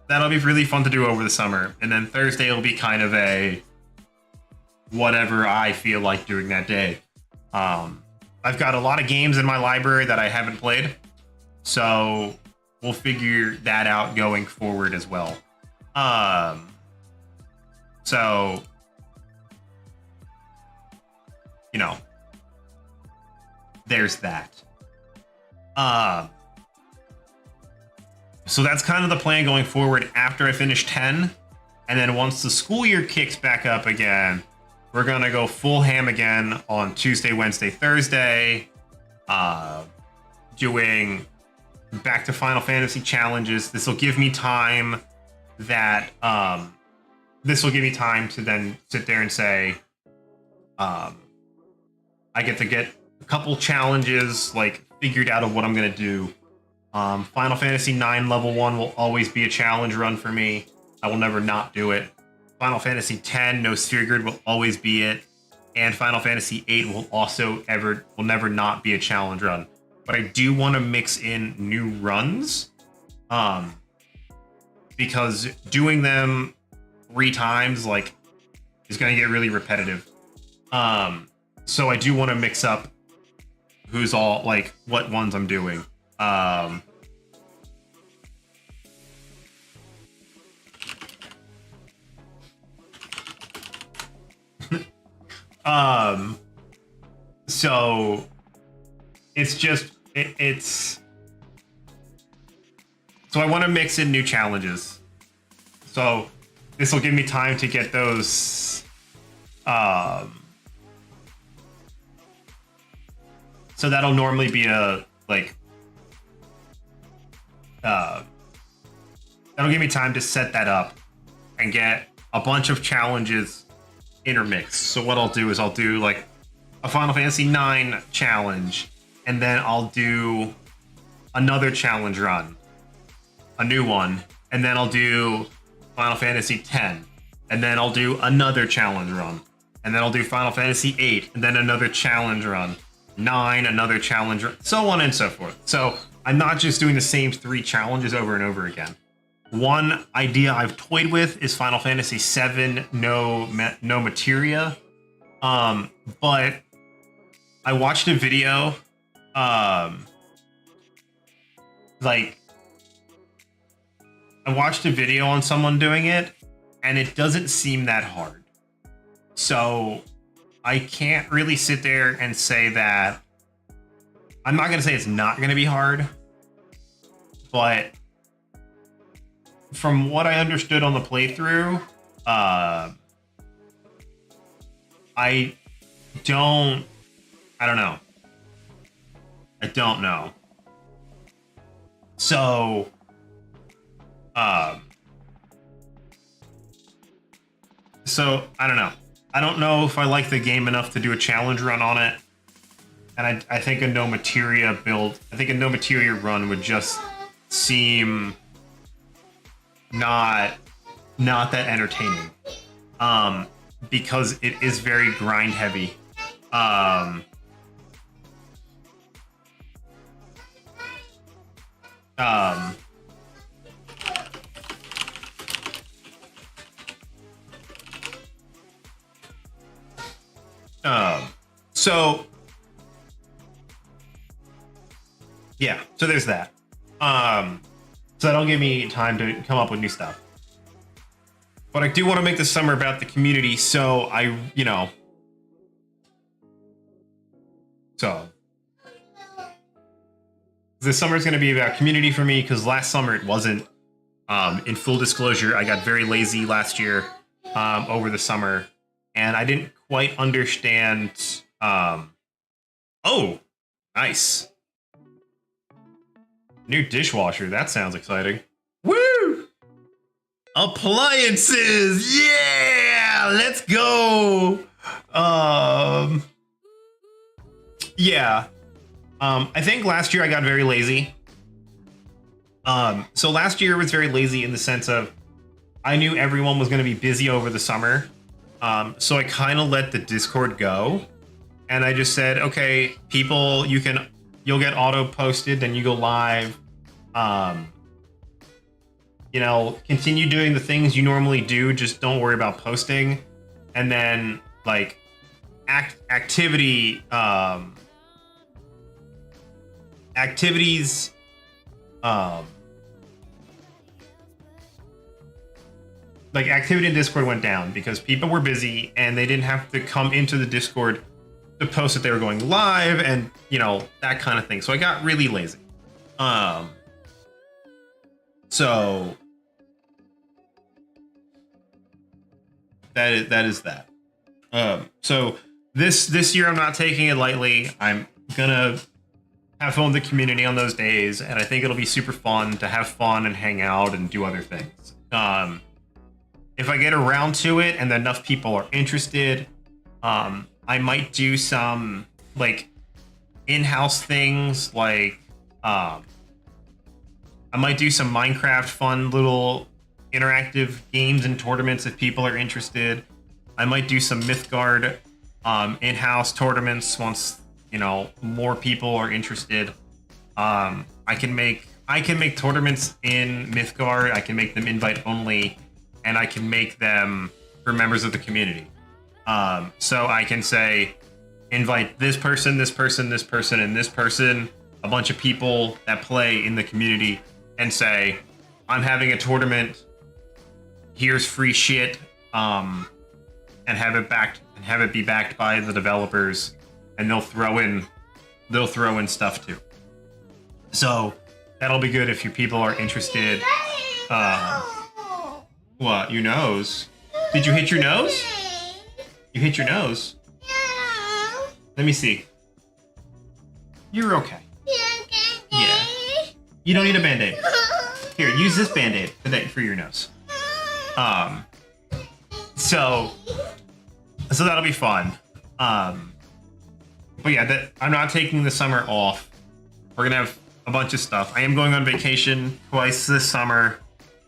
that'll be really fun to do over the summer. And then Thursday will be kind of a whatever I feel like doing that day. I've got a lot of games in my library that I haven't played, so we'll figure that out going forward as well. So, you know, there's that. So that's kind of the plan going forward after I finish 10. And then once the school year kicks back up again, we're going to go full ham again on Tuesday, Wednesday, Thursday. Doing back to Final Fantasy challenges. This will give me time that... this will give me time to then sit there and say... I get to get a couple challenges, like, figured out of what I'm going to do. Final Fantasy 9 level 1 will always be a challenge run for me. I will never not do it. Final Fantasy 10 No Sphere Grid will always be it. And Final Fantasy 8 will never not be a challenge run. But I do want to mix in new runs. Because doing them 3 times, like, is going to get really repetitive. So I do want to mix up who's all, like, what ones I'm doing. So it's just, so I want to mix in new challenges. So this will give me time to get those, so that'll normally be a, like, that'll give me time to set that up and get a bunch of challenges intermixed. So what I'll do is I'll do, like, a Final Fantasy 9 challenge, and then I'll do another challenge run, a new one, and then I'll do Final Fantasy 10, and then I'll do another challenge run, and then I'll do Final Fantasy 8, and then another challenge run, 9, another challenge run, so on and so forth. So I'm not just doing the same 3 challenges over and over again. One idea I've toyed with is Final Fantasy 7 No Materia, but I watched a video, on someone doing it, and it doesn't seem that hard. So I can't really sit there and say that. I'm not going to say it's not going to be hard, but from what I understood on the playthrough, I don't know. I don't know. So, I don't know. I don't know if I like the game enough to do a challenge run on it. And I think a no materia build, I think a no materia run would just seem not that entertaining. Because it is very grind heavy. So yeah, so there's that. So that'll give me time to come up with new stuff. But I do want to make this summer about the community, so so this summer is going to be about community for me, because last summer it wasn't. In full disclosure, I got very lazy last year over the summer, and I didn't quite understand. Oh, nice. New dishwasher. That sounds exciting. Woo! Appliances! Yeah! Let's go! Yeah. I think last year I got very lazy. So last year was very lazy in the sense of I knew everyone was going to be busy over the summer. So I kind of let the Discord go. And I just said, okay, people, you'll get auto posted, then you go live. Continue doing the things you normally do, just don't worry about posting. And then like activities like activity in Discord went down because people were busy and they didn't have to come into the Discord to post that they were going live and that kind of thing. So I got really lazy. So that is that. So this year I'm not taking it lightly. I'm gonna have fun with the community on those days, and I think it'll be super fun to have fun and hang out and do other things. If I get around to it and enough people are interested, I might do some like in-house things, like I might do some Minecraft fun little interactive games and tournaments if people are interested. I might do some Mythgard in-house tournaments once more people are interested. I can make tournaments in Mythgard. I can make them invite only, and I can make them for members of the community. So I can say, invite this person, this person, this person, and this person, a bunch of people that play in the community, and say, I'm having a tournament. Here's free shit, and have it be backed by the developers, and they'll throw in stuff too. So that'll be good if your people are interested. What? Your nose? Did you hit your nose? You hit your nose? Let me see. You're okay. Yeah. You don't need a Band-Aid. Here, use this Band-Aid for your nose. So that'll be fun. But yeah, I'm not taking the summer off. We're gonna have a bunch of stuff. I am going on vacation twice this summer.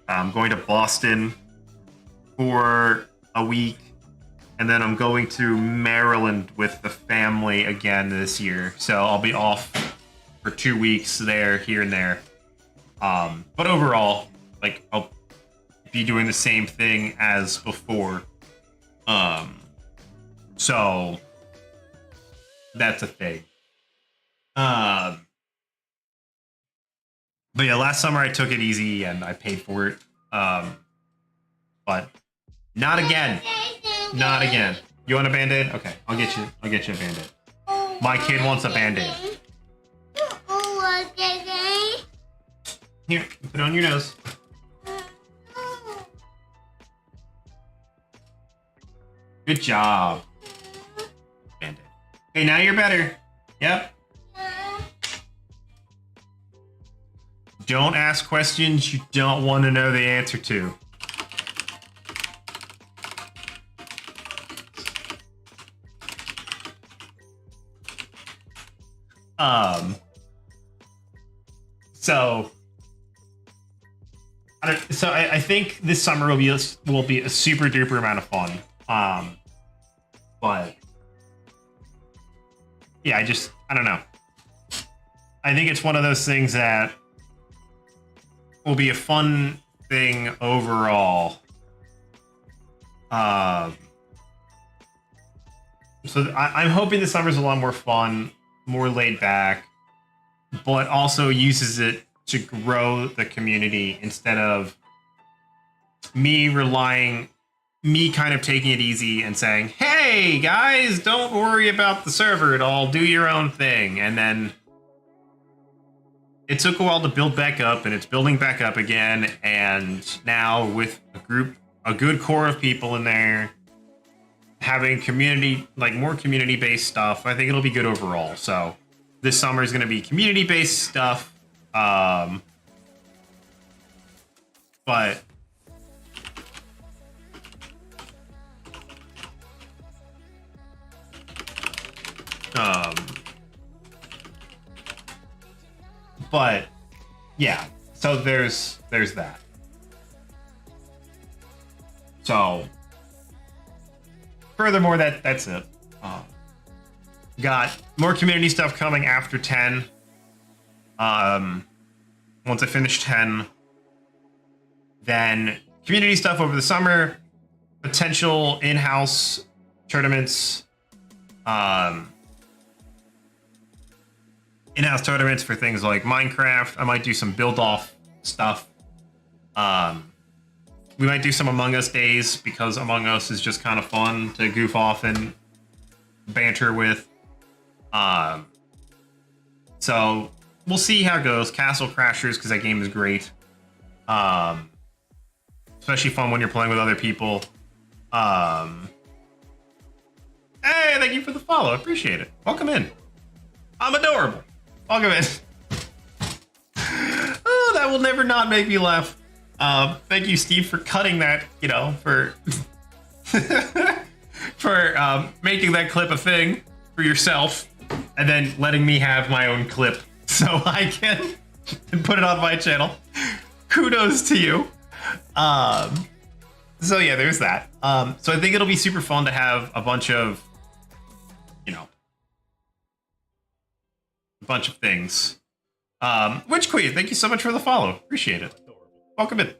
I'm going to Boston for a week, and then I'm going to Maryland with the family again this year. So I'll be off for 2 weeks there, here and there. But overall, like, I'll be doing the same thing as before. So that's a thing. But yeah, last summer I took it easy and I paid for it. But not again. Not again. You want a Band-Aid? Okay, I'll get you a Band-Aid. My kid wants a Band-Aid. Here, put it on your nose. Good job. Band-Aid. Okay, now you're better. Yep. Don't ask questions you don't want to know the answer to. I think this summer will be a super duper amount of fun. But yeah, I don't know. I think it's one of those things that will be a fun thing overall. So I'm hoping the summer's a lot more fun, more laid back, but also uses it to grow the community instead of me kind of taking it easy and saying, hey guys, don't worry about the server at all, do your own thing. And then it took a while to build back up, and it's building back up again. And now with a good core of people in there, having community, like more community-based stuff, I think it'll be good overall. So this summer is going to be community-based stuff. But yeah, so there's that. So furthermore, that's it. Got more community stuff coming after 10. Once I finish 10, then community stuff over the summer, potential in-house tournaments, in-house tournaments for things like Minecraft. I might do some build-off stuff. We might do some Among Us days, because Among Us is just kind of fun to goof off and banter with. So we'll see how it goes. Castle Crashers, because that game is great. Especially fun when you're playing with other people. Hey, thank you for the follow. I appreciate it. Welcome in. I'm adorable. Welcome in. Oh, that will never not make me laugh. Thank you, Steve, for cutting that, for for making that clip a thing for yourself, and then letting me have my own clip so I can put it on my channel. Kudos to you. So yeah, there's that. So I think it'll be super fun to have a bunch of, things. Witch Queen, thank you so much for the follow. Appreciate it. Welcome in.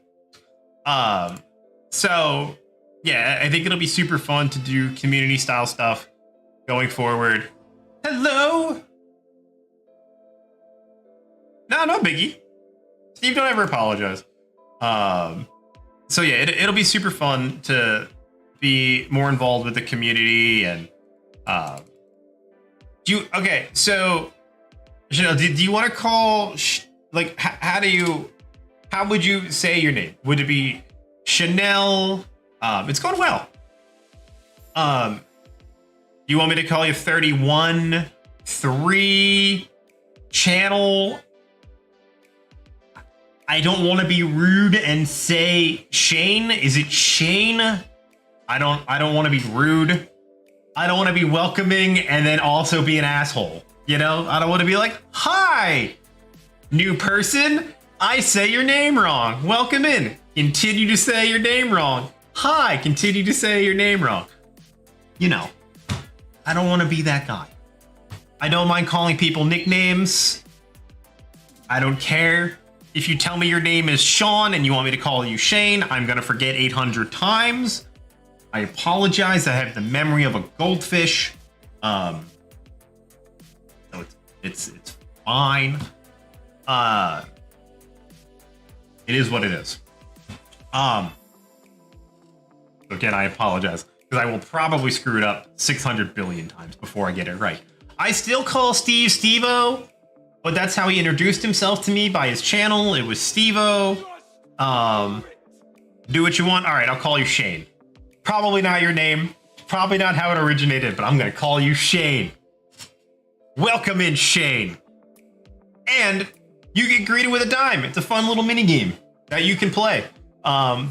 So yeah, I think it'll be super fun to do community style stuff going forward. Hello. No biggie. Steve, don't ever apologize. So yeah, it'll be super fun to be more involved with the community. And do you want to call how would you say your name? Would it be Chanel? It's going well. You want me to call you 31, 3, channel? I don't want to be rude and say Shane. Is it Shane? I don't want to be rude. I don't want to be welcoming and then also be an asshole. I don't want to be like, hi, new person. I say your name wrong. Welcome in. Continue to say your name wrong. Hi, continue to say your name wrong. I don't want to be that guy. I don't mind calling people nicknames. I don't care. If you tell me your name is Sean and you want me to call you Shane, I'm going to forget 800 times. I apologize. I have the memory of a goldfish. So it's fine. It is what it is. Again, I apologize, because I will probably screw it up 600 billion times before I get it right. I still call Steve Steve-O, but that's how he introduced himself to me by his channel. It was Steve-O. Do what you want. All right, I'll call you Shane. Probably not your name. probably not how it originated, but I'm going to call you Shane. Welcome in, Shane. And you get greeted with a dime. It's a fun little mini game that you can play.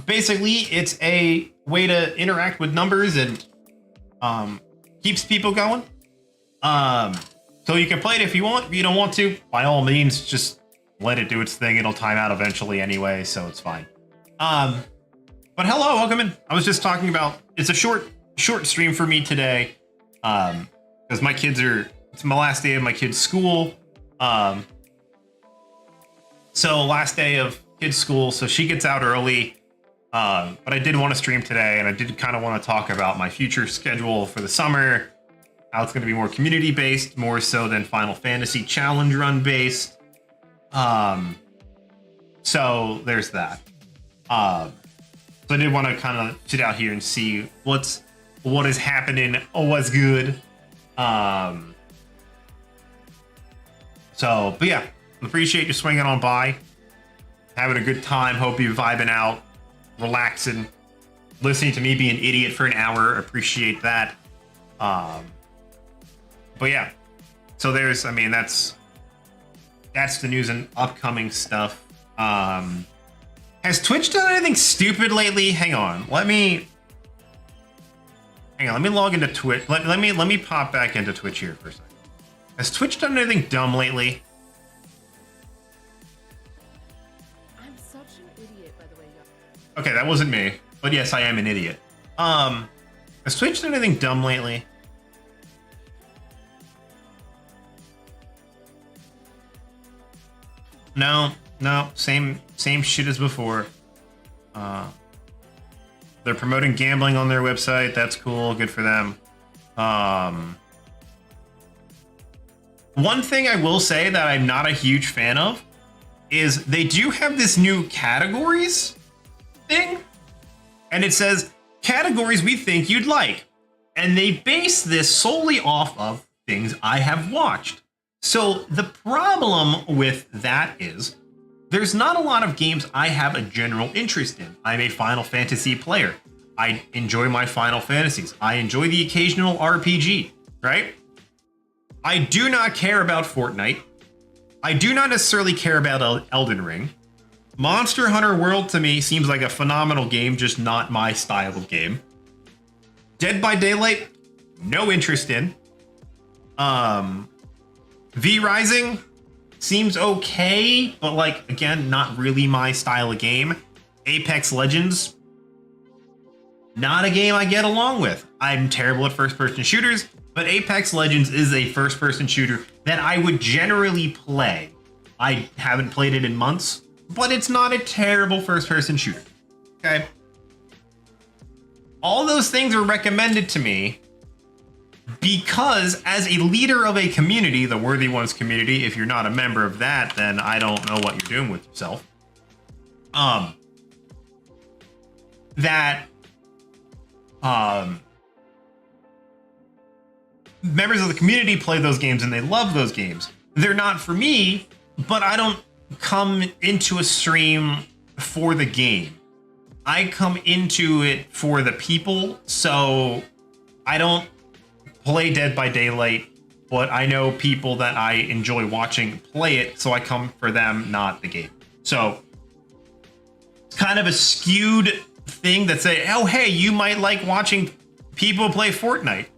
Basically, it's a way to interact with numbers and keeps people going. So you can play it if you want. If you don't want to, by all means, just let it do its thing. It'll time out eventually anyway, so it's fine. But hello, welcome in. I was just talking about, it's a short stream for me today. Because my kids it's my last day of my kids' school. So last day of kids' school, so she gets out early. But I did want to stream today, and I did kind of want to talk about my future schedule for the summer. How it's going to be more community-based, more so than Final Fantasy Challenge Run based. So there's that. So I did want to kind of sit out here and see what is happening, what's good. But yeah, appreciate you swinging on by, having a good time. Hope you're vibing out, relaxing, listening to me be an idiot for an hour. Appreciate that. But yeah, so that's the news and upcoming stuff. Has Twitch done anything stupid lately? Hang on, let me log into Twitch. Let me pop back into Twitch here for a second. Has Twitch done anything dumb lately? I'm such an idiot, by the way. Okay, that wasn't me, but yes, I am an idiot. Has Twitch done anything dumb lately? No, same shit as before. They're promoting gambling on their website. That's cool. Good for them. One thing I will say that I'm not a huge fan of is they do have this new categories thing, and it says categories we think you'd like, and they base this solely off of things I have watched. So the problem with that is there's not a lot of games I have a general interest in. I'm a Final Fantasy player. I enjoy my Final Fantasies. I enjoy the occasional RPG, right? I do not care about Fortnite. I do not necessarily care about Elden Ring. Monster Hunter World to me seems like a phenomenal game, just not my style of game. Dead by Daylight, no interest in. V Rising seems okay, but like, again, not really my style of game. Apex Legends, not a game I get along with. I'm terrible at first-person shooters, but Apex Legends is a first-person shooter that I would generally play. I haven't played it in months, but it's not a terrible first-person shooter. Okay? All those things are recommended to me because as a leader of a community, the Worthy Ones community, if you're not a member of that, then I don't know what you're doing with yourself. Members of the community play those games and they love those games. They're not for me, but I don't come into a stream for the game. I come into it for the people, so I don't play Dead by Daylight, but I know people that I enjoy watching play it, so I come for them, not the game. So it's kind of a skewed thing that say, oh, hey, you might like watching people play Fortnite.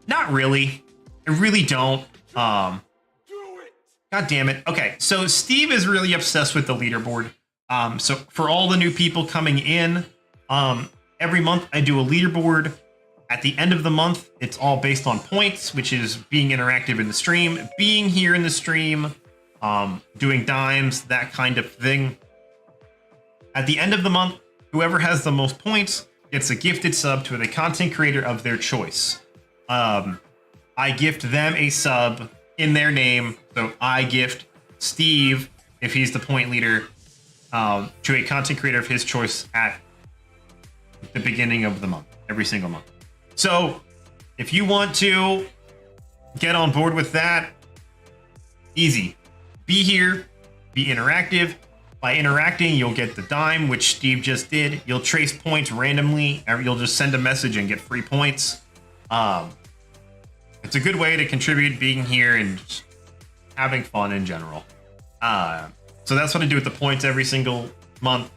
Not really. I really don't. God damn it. Okay, so Steve is really obsessed with the leaderboard. So for all the new people coming in, every month I do a leaderboard. At the end of the month, it's all based on points, which is being interactive in the stream, being here in the stream, doing dimes, that kind of thing. At the end of the month, whoever has the most points gets a gifted sub to the content creator of their choice. I gift them a sub in their name, so I gift Steve, if he's the point leader, to a content creator of his choice at the beginning of the month, every single month. So if you want to get on board with that, easy. Be here, be interactive. By interacting, you'll get the dime, which Steve just did. You'll trace points randomly, or you'll just send a message and get free points. It's a good way to contribute being here and just having fun in general. So that's what I do with the points every single month.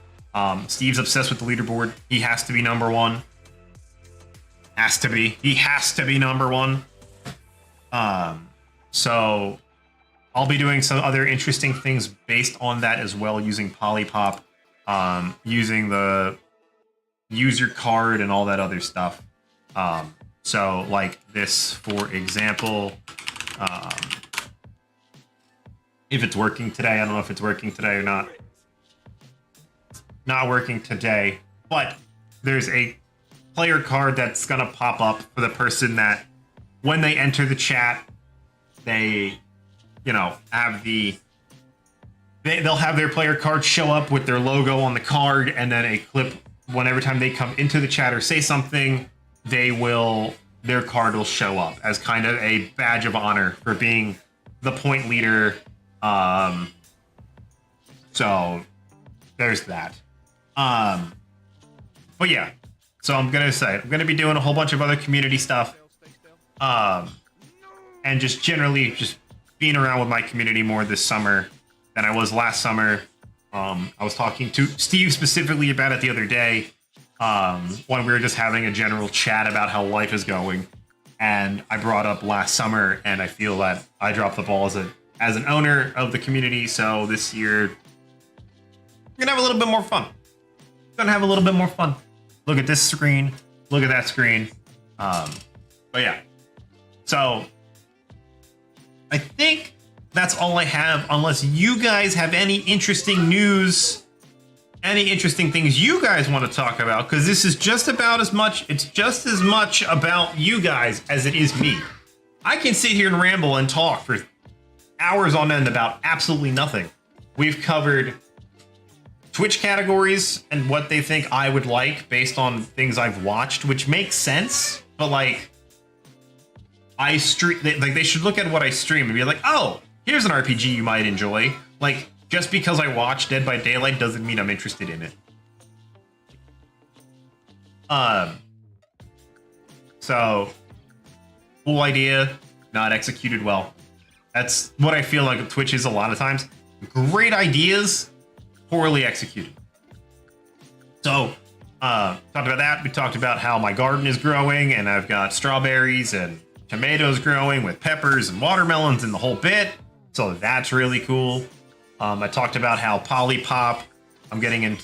Steve's obsessed with the leaderboard. He has to be number one. He has to be number one. So I'll be doing some other interesting things based on that as well, using Polypop, using the use your card and all that other stuff. So like this, for example, if it's working today, I don't know if it's working today or not. Not working today, but there's a player card that's gonna pop up for the person that when they enter the chat, they, you know, have they'll have their player card show up with their logo on the card, and then a clip whenever time they come into the chat or say something, their card will show up as kind of a badge of honor for being the point leader. So there's that. But yeah, so I'm gonna be doing a whole bunch of other community stuff, and just generally just being around with my community more this summer than I was last summer. I was talking to Steve specifically about it the other day, when we were just having a general chat about how life is going, and I brought up last summer, and I feel that I dropped the ball as an owner of the community. So this year, we're gonna have a little bit more fun. Look at this screen. Look at that screen. But yeah. So I think that's all I have, unless you guys have any interesting news, any interesting things you guys want to talk about, because this is just as much about you guys as it is me. I can sit here and ramble and talk for hours on end about absolutely nothing. We've covered Twitch categories and what they think I would like based on things I've watched, which makes sense, but like they should look at what I stream and be like, oh, here's an RPG you might enjoy. Like, just because I watch Dead by Daylight doesn't mean I'm interested in it. So cool idea, not executed well. That's what I feel like Twitch is a lot of times. Great ideas, poorly executed. So, talked about that. We talked about how my garden is growing, and I've got strawberries and tomatoes growing with peppers and watermelons and the whole bit. So that's really cool. I talked about how Polypop, I'm getting in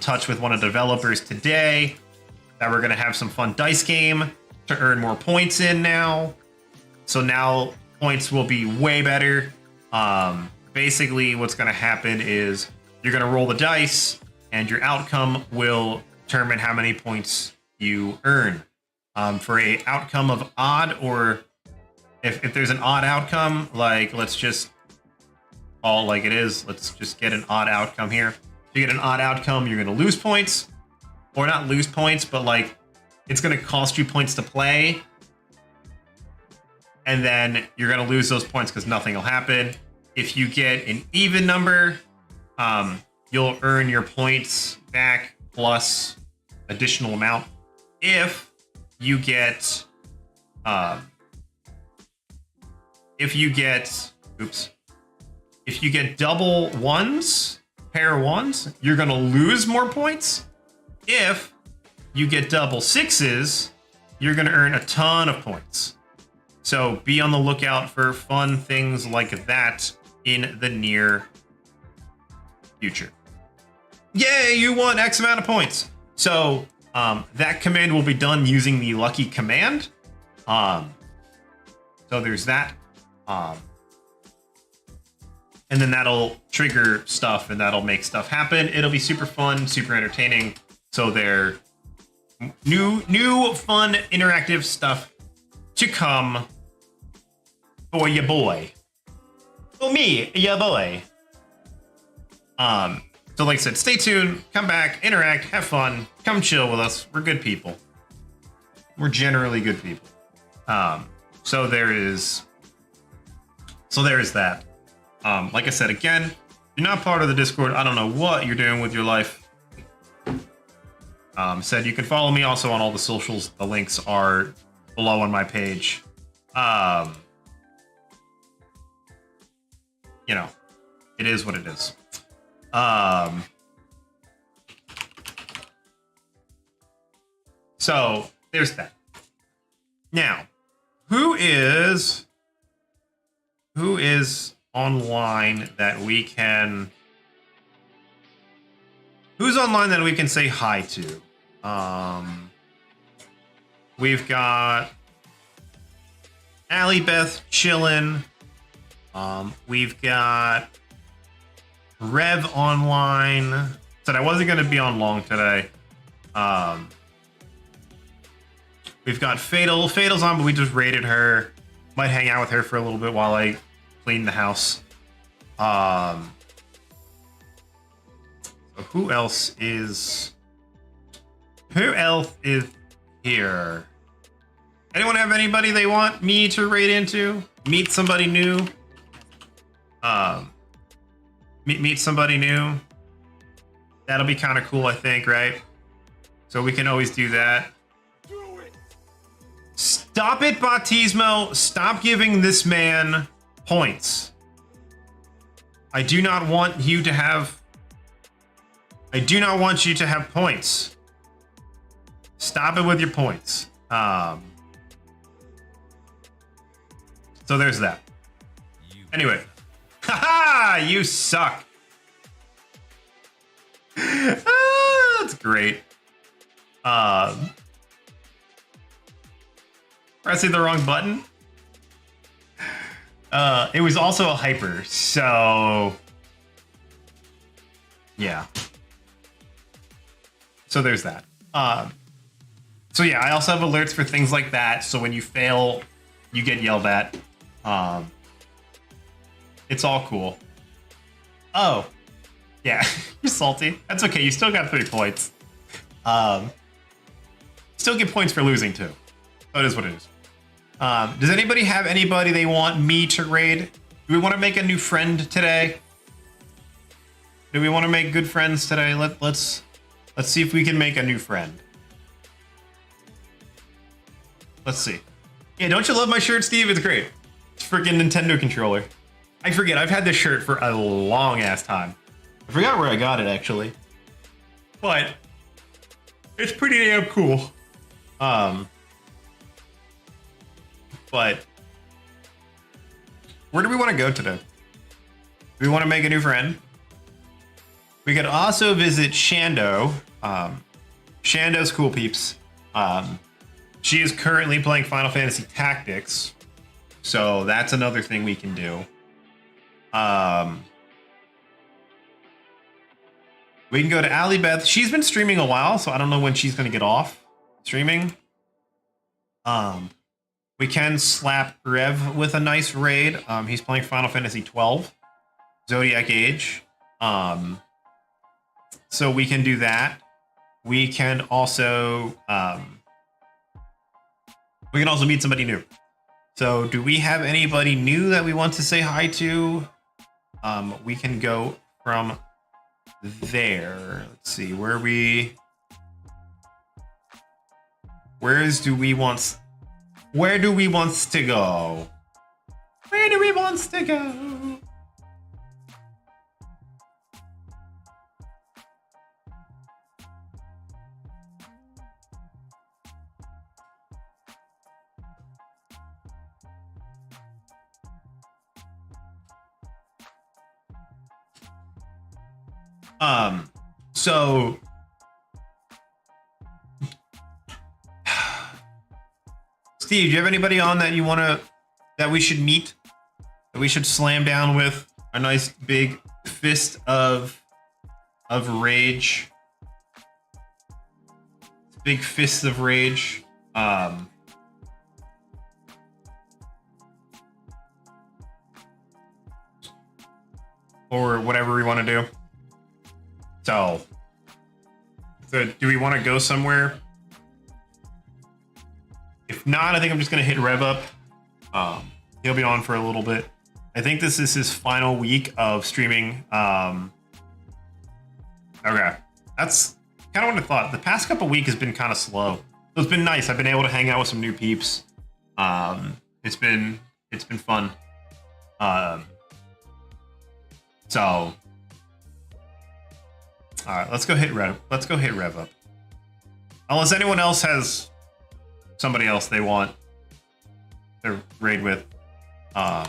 touch with one of the developers today, that we're going to have some fun dice game to earn more points in now. So now points will be way better. Basically, what's going to happen is you're going to roll the dice, and your outcome will determine how many points you earn. For a outcome of odd, or if there's an odd outcome, like let's just call like it is. Let's just get an odd outcome here. If you get an odd outcome, you're going to lose points, or not lose points, but like it's going to cost you points to play, and then you're going to lose those points because nothing will happen. If you get an even number, you'll earn your points back plus additional amount. If you get double ones, pair of ones, you're gonna lose more points. If you get double sixes, you're gonna earn a ton of points. So be on the lookout for fun things like that in the near future. Yay, you won X amount of points. So that command will be done using the lucky command. So there's that. And then that'll trigger stuff, and that'll make stuff happen. It'll be super fun, super entertaining. So they're new fun interactive stuff to come for ya boy. For me, ya boy. So like I said, stay tuned, come back, interact, have fun, come chill with us. We're good people. We're generally good people. So there is that. Like I said, again, if you're not part of the Discord, I don't know what you're doing with your life. Said you can follow me also on all the socials. The links are below on my page. You know, it is what it is. So there's that. Now, who is online that we can? Who's online that we can say hi to? We've got Allie Beth chillin'. We've got Rev online. Said I wasn't gonna be on long today. We've got Fatal. Fatal's on, but we just raided her. Might hang out with her for a little bit while I clean the house. So who else is here? Anyone have anybody they want me to raid into? Meet somebody new? Meet somebody new. That'll be kind of cool, I think, right? So we can always do that. Stop it, Bautismo. Stop giving this man points. I do not want you to have points. Stop it with your points. So there's that. Anyway. Haha! You suck. That's great. Pressing the wrong button. It was also a hyper, so yeah. So there's that. So yeah, I also have alerts for things like that. So when you fail, you get yelled at. It's all cool. Oh, yeah, you're salty. That's okay. You still got 3 points. Still get points for losing too. So it is what it is. Does anybody have anybody they want me to raid? Do we want to make a new friend today? Do we want to make good friends today? Let's see if we can make a new friend. Let's see. Yeah, don't you love my shirt, Steve? It's great. It's freaking Nintendo controller. I forget, I've had this shirt for a long ass time. I forgot where I got it actually. But it's pretty damn cool. But where do we want to go today? Do we want to make a new friend? We could also visit Shando. Shando's cool peeps. She is currently playing Final Fantasy Tactics. So that's another thing we can do. We can go to Allie Beth. She's been streaming a while, so I don't know when she's going to get off streaming. We can slap Rev with a nice raid. He's playing Final Fantasy 12, Zodiac Age. So we can do that. We can also meet somebody new. So do we have anybody new that we want to say hi to? We can go from there. Let's see, where do we want to go? Where do we want to go? So Steve, do you have anybody on that you that we should meet? That we should slam down with a nice big fist of rage? Big fists of rage. Or whatever we want to do. So do we want to go somewhere? If not, I think I'm just going to hit Rev up. He'll be on for a little bit. I think this is his final week of streaming. Okay. That's kind of what I thought. The past couple weeks has been kind of slow. So it's been nice. I've been able to hang out with some new peeps. It's been fun. So, all right, let's go hit Rev. Let's go hit Rev up. Unless anyone else has somebody else they want to raid with. So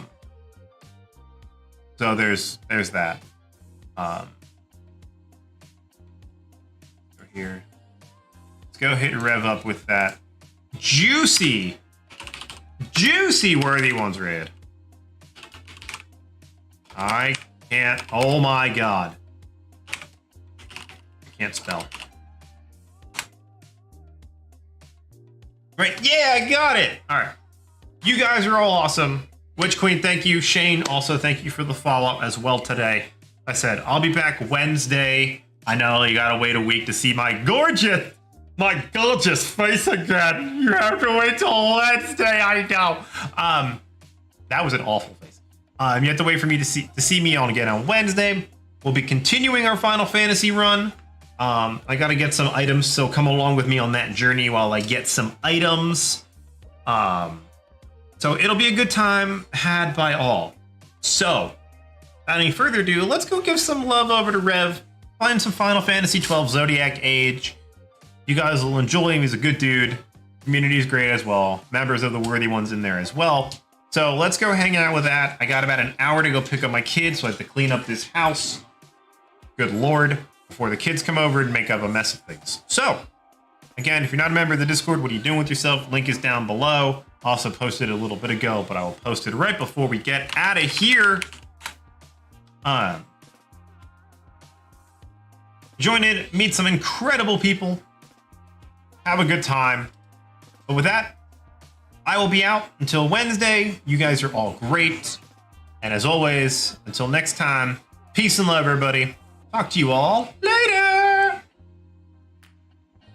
there's that. Go here. Let's go hit Rev up with that juicy worthy ones raid. I can't. Oh my god. I can't spell. Right, yeah, I got it. All right. You guys are all awesome. Witch Queen, thank you. Shane, also thank you for the follow-up as well today. I said, I'll be back Wednesday. I know you gotta wait a week to see my gorgeous face again. You have to wait till Wednesday, I know. That was an awful face. You have to wait for me to see me again on Wednesday. We'll be continuing our Final Fantasy run. I gotta get some items, so come along with me on that journey while I get some items. So it'll be a good time had by all. So, without any further ado, let's go give some love over to Rev. Find some Final Fantasy 12 Zodiac Age. You guys will enjoy him. He's a good dude. Community is great as well. Members of the worthy ones in there as well. So let's go hang out with that. I got about an hour to go pick up my kids, so I have to clean up this house. Good lord. Before the kids come over and make up a mess of things. So, again, if you're not a member of the Discord, what are you doing with yourself? Link is down below. Also posted a little bit ago, but I will post it right before we get out of here. Join in, meet some incredible people. Have a good time. But with that, I will be out until Wednesday. You guys are all great. And as always, until next time, peace and love, everybody. Talk to you all later.